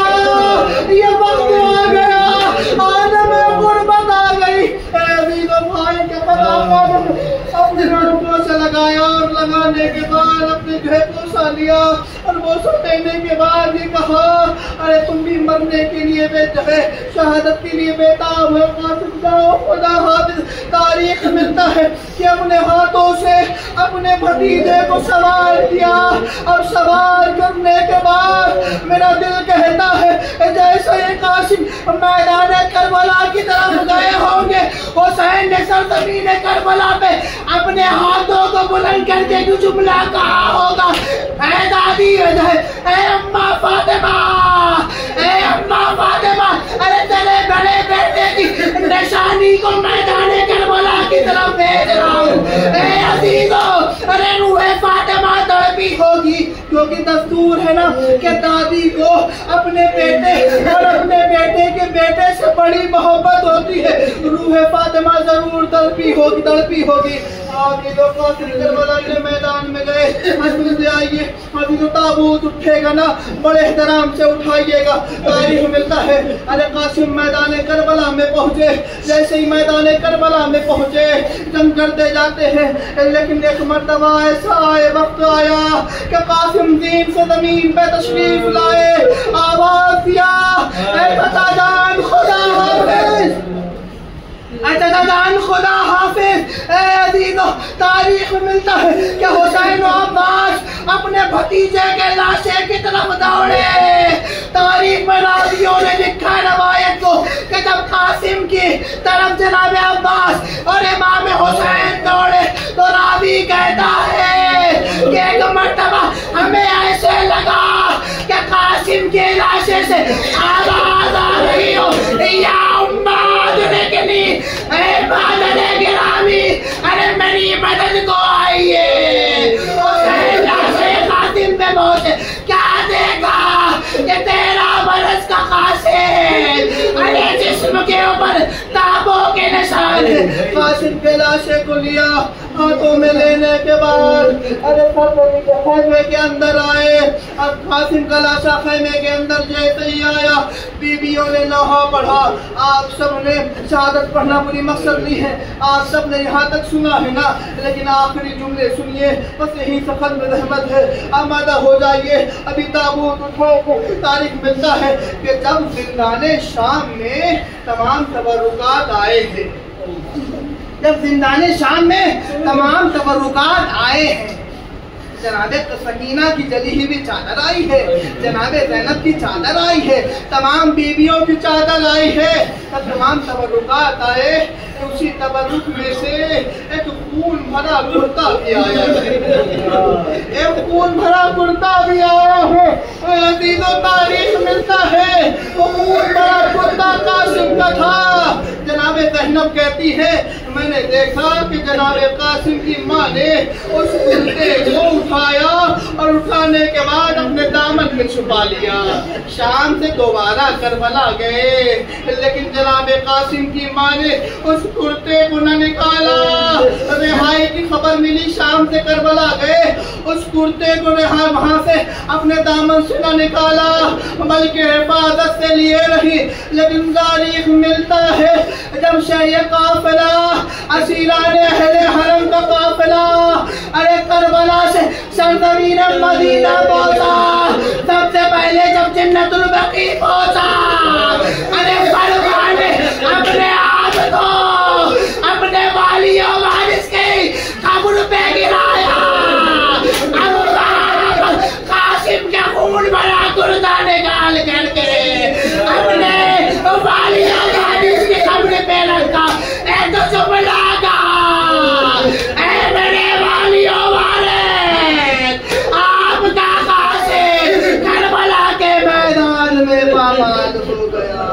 ये वक्त आ गया, आलम गुरबत आ गई। भाई के अपने रुपयों से लगाया और लगाने के बाद अपने घर पोसा लिया और पोसा देने के बाद ये कहा अरे तुम भी मरने के लिए जो है शहादत के लिए बेताब हो, खुदा हाफिज। तारीख मिलता है कि अपने हाथों से अपने भतीजे को सवार किया। अब सवार करने के बाद मेरा दिल कहता है जैसे ये कासिम मैदान करबला की तरफ गए होंगे, हुसैन ने सरज़मीन करबला पे अपने हाथों को बुलंद करके जो जुमला कहा होगा ऐ दादी ऐ अम्मा फातिमा, ऐ अम्मा फातिमा, अरे तेरे बड़े बेटे की निशानी को मैदान करबला की तरफ भेज रहा हूँ। ऐ अजीजों अरे रूहे फातिमा तड़पी होगी क्योंकि दस्तूर है ना कि दादी को अपने बेटे और अपने बेटे के बेटे से बड़ी मोहब्बत होती है। रूहे फातिमा जरूर तड़पी होगी। अभी तो करबला के मैदान में गए, आइए अभी तो ताबूत उठेगा ना बड़े एहतराम से उठाइएगा। तारीख मिलता है अरे कासिम मैदान करबला में पहुंचे, जैसे ही मैदान करबला में पहुंचे जंग करते जाते हैं, लेकिन एक मर्तबा ऐसा वक्त आया कि कासिम दीन से जमीन पे तशरीफ लाए, आवाज दिया जान खुदा हाफिज, खुदा हाफिज। तारीख में मिलता है कि हुसैन अब्बास अपने भतीजे के लाशे की तरफ दौड़े। तारीख में रावियों ने लिखा रवायत को कि जब कासिम की तरफ जनाब अब्बास और इमाम हुसैन दौड़े तो रावी कहता है कि एक मर्तबा हमें ऐसे लगा कि कासिम के लाशे से आवाज आ रही हो, या उम्मत देखनी, गिरामी, अरे मेरी मदद को आइए। कासिम पे पहुंचे, क्या देखा कि 13 बरस का कासिम, अरे जिस्म के ऊपर ताबों के निशान। कासिम के लाशे को लिया, हाथों में लेने के बाद अरे खैमे के अंदर आए। अब कासिम का लाशा खैमे के अंदर जैसे ही आया, बीवियों ने लोहा पढ़ा। आप सब ने शहादत पढ़ना बुरी मकसद नहीं है, आप सब ने यहाँ तक सुना है ना, लेकिन आखिरी जुमले सुनिए, बस यही से खत्म रहमत है। आमादा हो जाइए, अभी ताबूत उठाओ। तारीख मिलता है कि जब जिंदाने शाम में तमाम तबरुकात आए थे, जब जिंदाने शाम में तमाम तबरुकात आए हैं, जनाबे सकीना की जली हुई चादर आई है, जनाबे ज़ैनब की चादर आई है, तमाम बीवियों की चादर आई है, तब तमाम तबरुकात आए। उसी तबरुक में से एक खून भरा कुर्ता भी आया है, एक खून भरा कुर्ता भी आया है। अजीजों, तारीख मिलता है वो खून भरा कुर्ता कासिम का था। जनाबे ज़ैनब कहती है, मैंने देखा कि जनाबे कासिम की माँ ने उस कुर्ते को उठाया और उठाने के बाद अपने दामन में छुपा लिया। शाम से दोबारा करबला गए, लेकिन जनाबे कासिम की माँ ने उस कुर्ते को न निकाला। रिहाई की खबर मिली, शाम से करबला गए, उस कुर्ते को वहां से अपने दामन से न निकाला, बल्कि हिफाजत से लिए रही। लेकिन तारीख मिलता है जब शहर काफिला, असीरान अहले हरम का काफिला, अरे करबला से सरजमीन मदीना पहुंचा, सबसे पहले जब जन्नतुल बकी पहुंचा, अरे फरमान ने अपने आप को अपने वालियों वारिस के कब्र पे गिराया। अब कासिम के खून भरा कुर्ता निकाल करके अपने वालियों वारिस के कब्र पे रखा। एक जुमला का, ऐ मेरे वालियों वारिस, आपका कासिम करबला के मैदान में पामाल हो गया।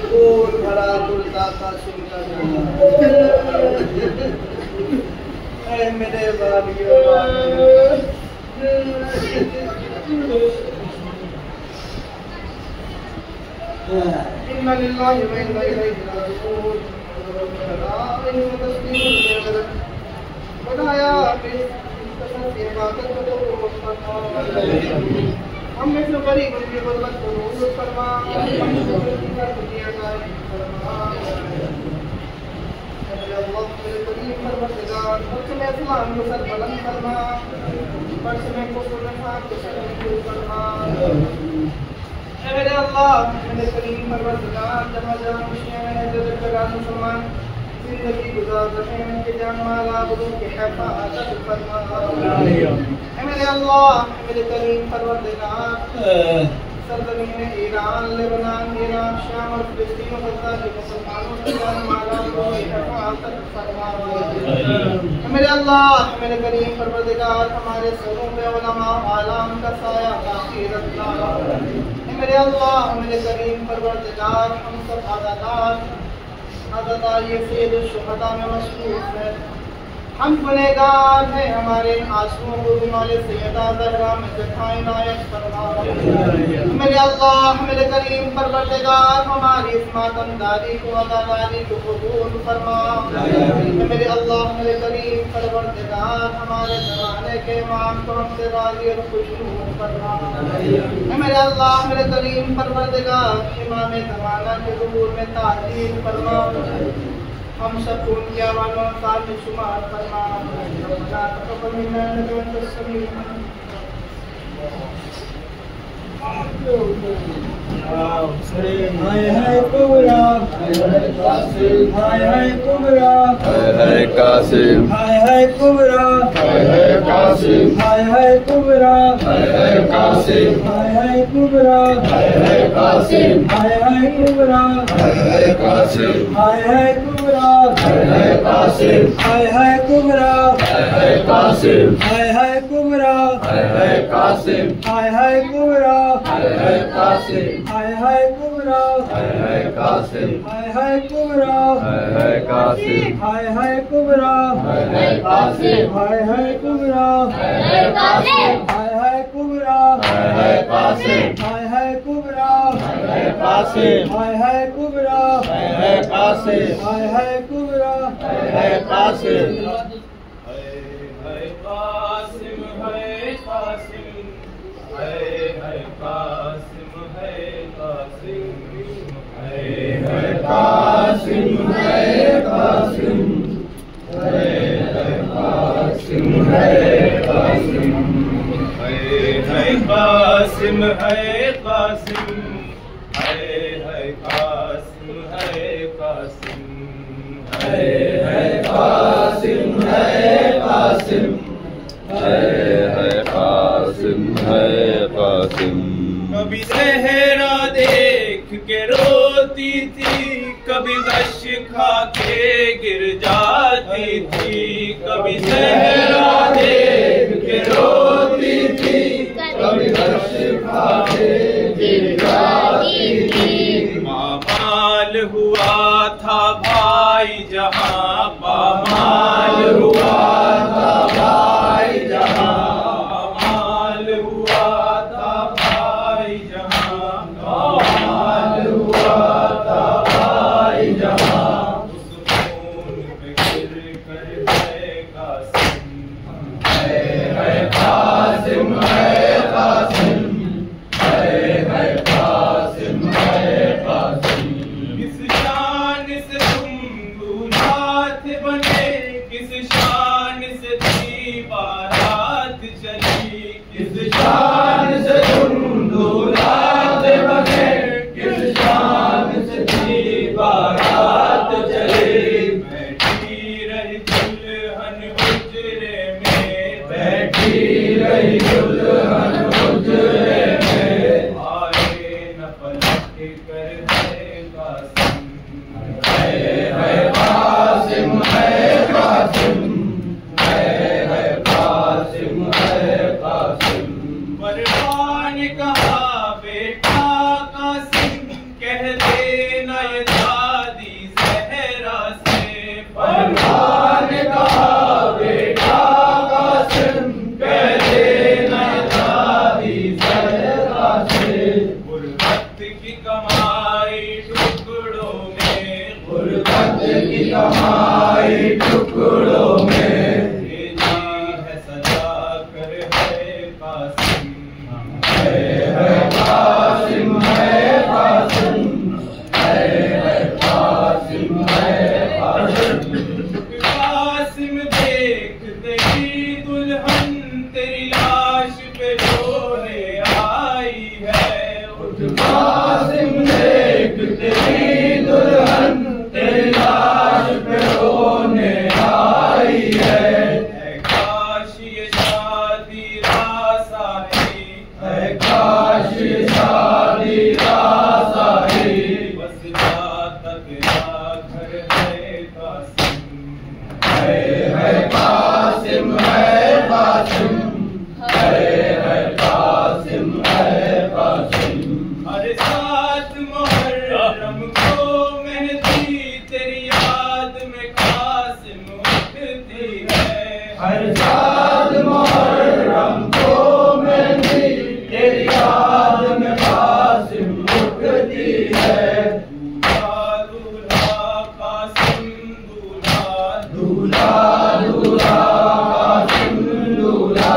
खून भरा कुर्ता कासिम का, ऐ मेरे वालियों वारिस। इन्ना लिल्लाहि व इन्ना इलैहि राजिऊन। बताया हम में से गरीब उनकी गुर्बत को दूर फरमा, मेरे अल्लाह मेरे करीम परवरदिगार, जहाँ जहाँ खुशियाँ हैं जगह मुसलमान जिंदगी गुजार रहे हैं, उनके जान माल आबरू के हिफाजत फरमा। मेरे अल्लाह मेरे करीम परवरदिगार, सरजमीन ईरान, लेबनान, इराक, शाम और फिलिस्तीन और गजा के मुसलमानों के जान माल आबरू के हिफाजत फरमा। मेरे अल्लाह मेरे करीम परवरदिगार, हमारे सरों पे उलमा आलाम का साया बाकी रखना। मेरे अल्लाह मेरे करीम परवरदिगार, हम सब आज़ादार ये सैयद शुहदा में मशरूफ है, हम गुनहगार हैं, हमारे आंसुओं को रुमाल सैयदा ज़हरा में जखाए नायक फरमा। मेरे अल्लाह मेरे करीम परवरदिगार, हमारी इस मातमदारी को अदादारी को कबूल फरमा। मेरे अल्लाह मेरे करीम परवरदिगार, हमारे ज़माने के इमाम को हमसे राज़ी और खुशनूर फरमा। मेरे अल्लाह मेरे करीम परवरदिगार, इमाम ज़माना के ज़ुहूर में ताज़ीम फरमा। हम सब उनके अवानों साल में शुमार फरमा। रब्बना तक़ब्बल मिन्ना इन्नका अंतस समीउल अलीम। हाय हाय कुबरा, हाय हाय कुबरा, है कासिम, हाय कुबरा, है कासिम, हाय कुबरा, है कासिम, हाय कुबरा, है कासिम, हाय कुबरा, है कासिम, हाय कुबरा, है कासिम, हाय कुबरा, है कासिम, हाय कुबरा, है कासिम, हाय कुबरा, है कासिम, हाय कुबरा, है कासिम, हाय कुबरा, है कासिम, हाय कुबरा, है कासिम, हाय कुबरा, है कासिम, हाय कुबरा, है कासिम, हाय कुबरा, है कासिम, हाय कुबरा, है कासिम, हाय कुबरा, है कासिम, कासिम है कासिम, कासिम है कासिम, कासिम है कासिम, है कासिम है कासिम, है कासिम है कासिम, है कासिम है कासिम। कभी सहरा देख के रोती थी, कभी गश खा के गिर जाती थी, कभी सहरा देख के रोती थी, कभी हर्ष खाते गिर जाती थी। पामाल हुआ था भाई जहां, पामाल हुआ था भाई जहां, पामाल हुआ था भाई जहां, पामाल हुआ था भाई जहां। उस खून पे गिर कर है कासिम, है कासिम है कासिम, है कासिम है कासिम। किस शान से तुम दूल्हात बने, किस शान से थी बारात चली, किस शान से तुम दूल्हात बने, किस शान से थी बारात चली। बैठी रही दुल्हन हुजरे में, बैठी रही दुल्हन हुजरे में, आए न पलट कर है कासिम, है कासिम है कासिम, है कासिम है कासिम। परवान कहा बेटा कासिम, कह देना ये दादी सहरा से, परवान कहा बेटा कासिम, कह देना दादी सहरा से। गुरबत की कमाई टुकड़ों में, गुरबत की कमाई टुकड़ों में, भेजी है सजा कर है कासिम, है कासिम है कासिम, है कासिम है कासिम। कासिम देखते ही दुल्हन तेरी लाश पे रोने आई है, कासिम देखते ही दुल्हन तेरी लाश पे रोने आई है। काश ये शादी रासाही, है काश ये शादी रासाही, बस जा तक घर है कासिम, है कासिम है कासिम, है कासिम है कासिम। हर साथ मुहर्रम को मेहंदी तेरी याद में कासिम उठती है, हर साल मुहर्रम को मेहंदी तेरी याद में कासिम उठती है। दूल्हा दूल्हा कासिम दूल्हा, दूल्हा दूल्हा कासिम दूल्हा,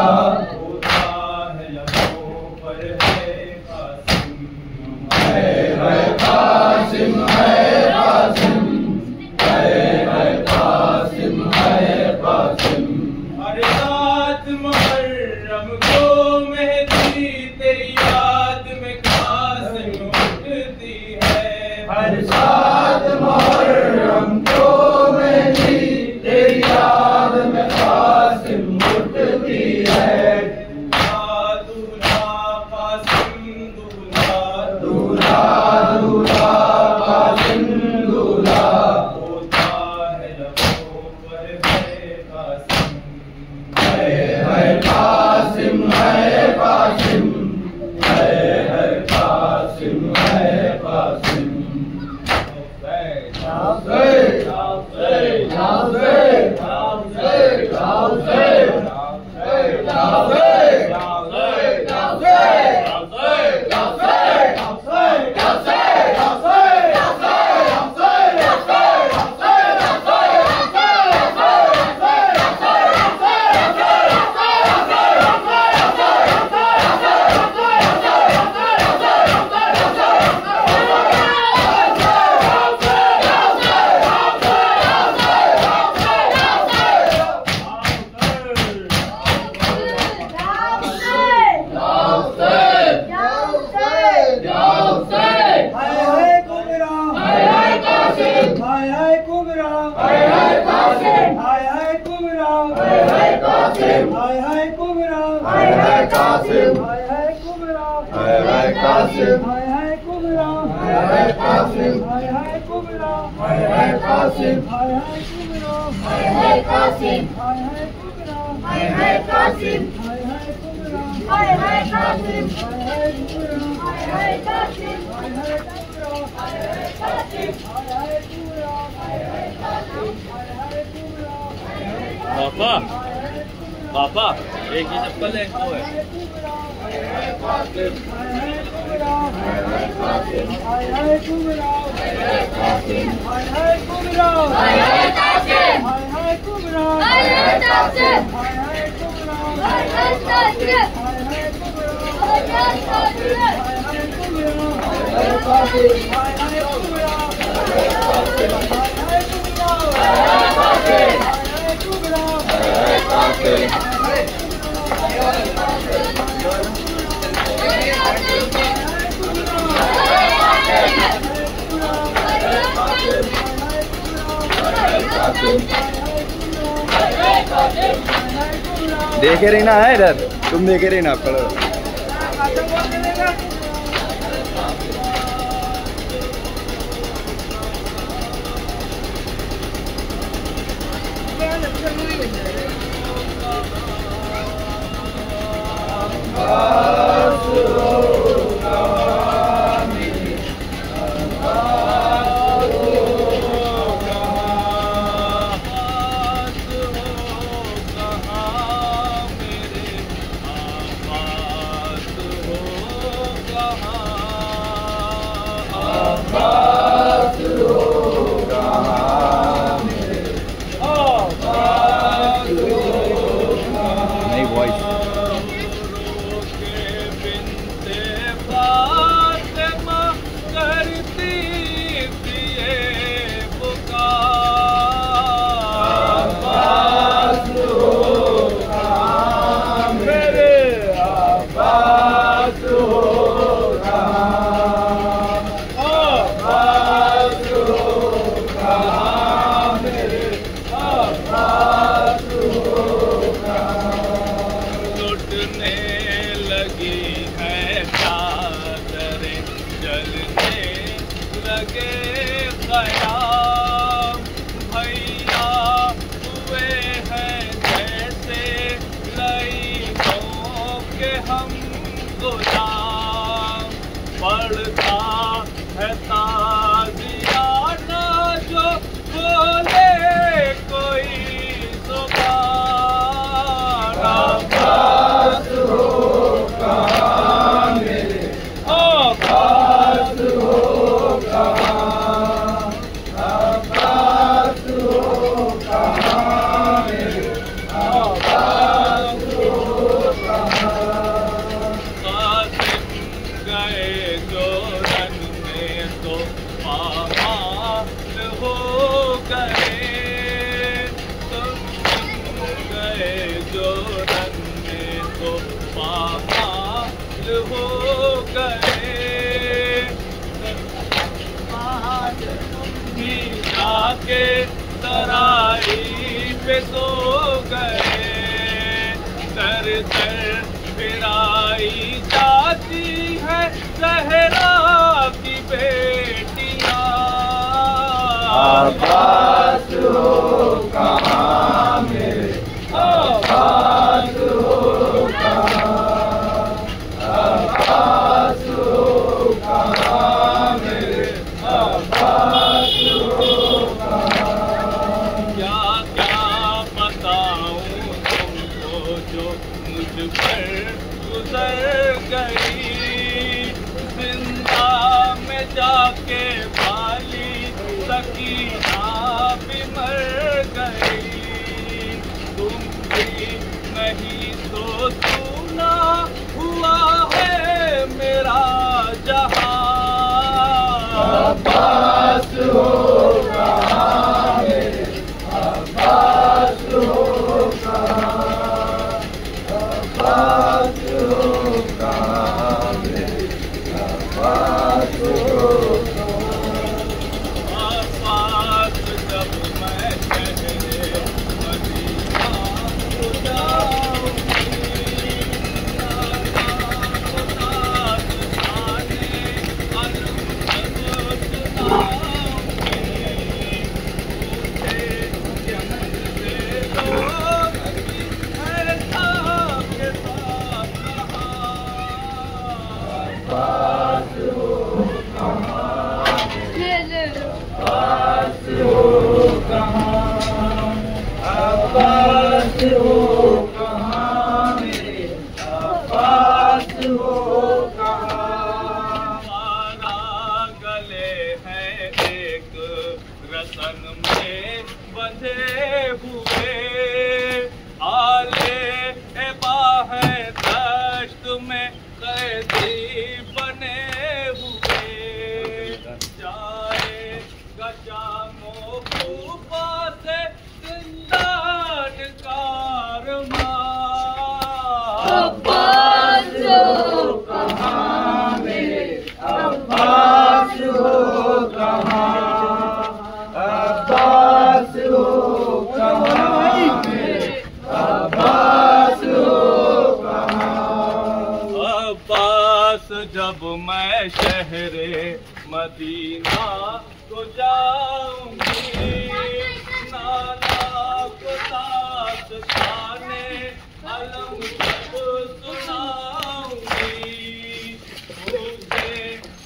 होता है लबों पर है कासिम, है कासिम है कासिम, है कासिम है कासिम। हर कासिम है कासिम, है कासिम है कासिम। पापा पापा एक ही चप्पल है वो है। देखे रही ना है इधर, तुम देखे रही ना पढ़ो। आवाज़ हो कहाँ मेरे, आवाज़ हो जो मुझ पर गुजर गई, जिंदा में जाके भाली सकीना भी मर गई। तुम भी नहीं तो सुना हुआ है मेरा जहां। अब्बास हो कहाँ मेरे, अब्बास हो कहाँ, अब्बास हो कहाँ मेरे, अब्बास हो कहाँ। अब्बास जब मैं शहरे मदीना को जाऊंगी, अब्बास हो कहाँ मेरे, अब्बास हो कहाँ। मारा गले हैं एक रसन में बंधे हुए, आले ए बाहें दश्त में कैदी बने हुए। जाएगा शामो खूबा से जिंदान कारवां। अब्बास हो कहाँ मेरे, अब्बास हो कहाँ, अब्बास हो कहाँ मेरे, अब्बास हो कहाँ। अब्बास जब मैं शहरे मदीना को जाऊंगी, नाला को साथ खाने अलम सब सुनाऊंगी। मुझे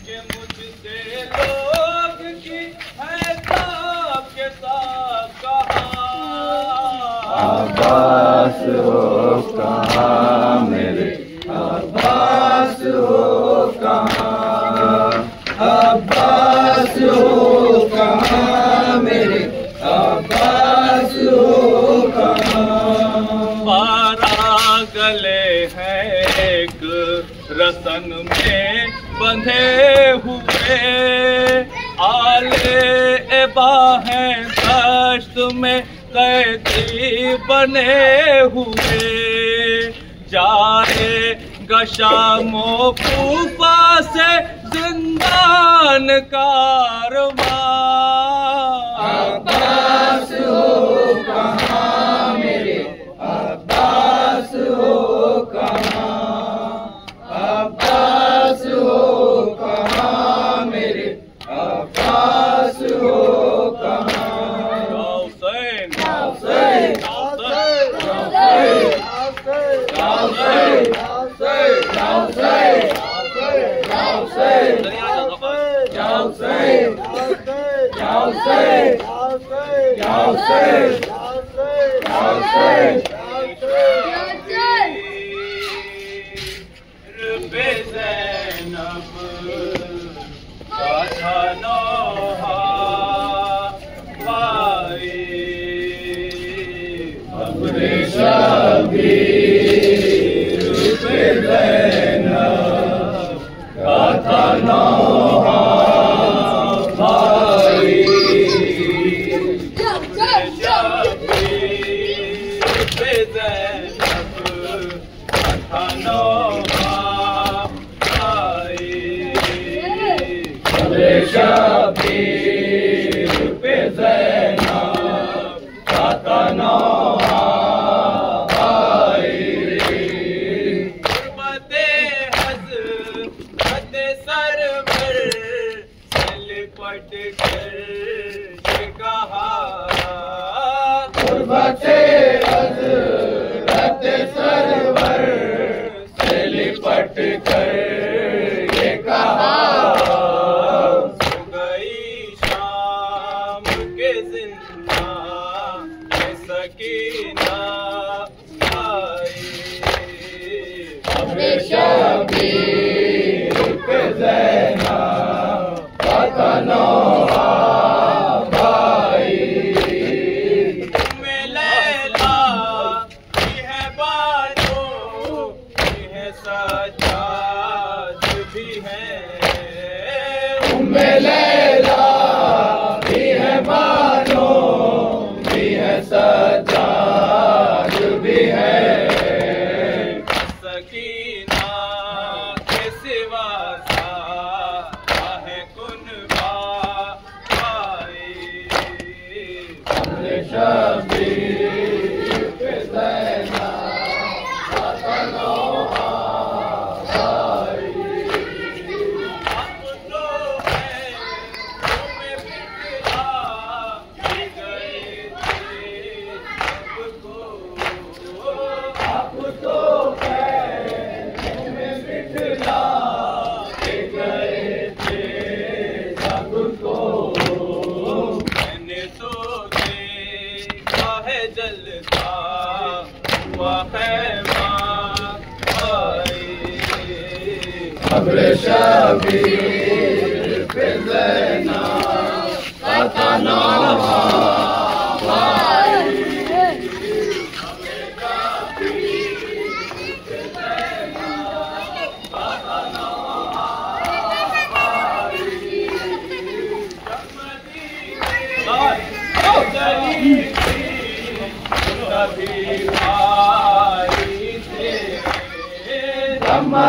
कि मुझसे लोग की है के साथ कहा। अब्बास हो कहाँ मेरे, अब्बास हो कहाँ, अब्बास हो कहाँ मेरे, अब्बास हो कहाँ। बारह गले हैं एक रसन में बंधे हुए, आले ए बाहें दश्त में कैदी बने हुए। जाएगा शामो कूफा से जिंदान कारवां। अब्बास हो कहाँ मेरे, अब्बास हो कहाँ, अब्बास हो कहाँ मेरे, अब्बास हो कहाँ। हुसैन हुसैन, हुसैन, हुसैन, हुसैन,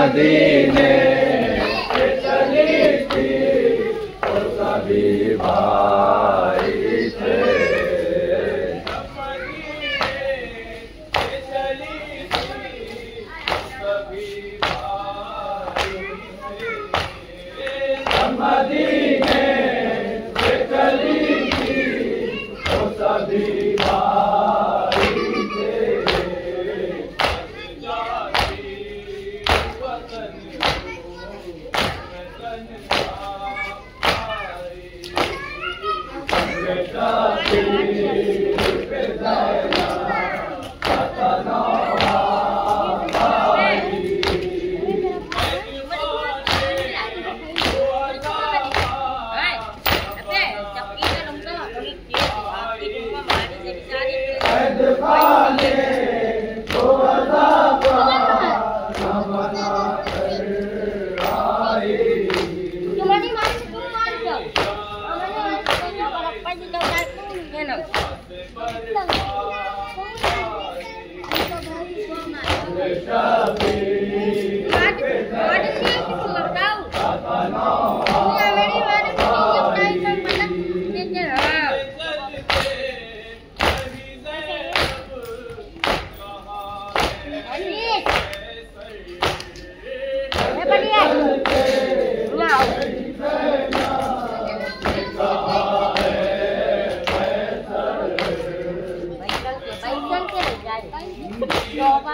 मदीने से चली थी वो सभी भाई थे। मदीने से चली थी सभी भाई थे। मदीने से चली थी वो सभी भाई थे। Yo,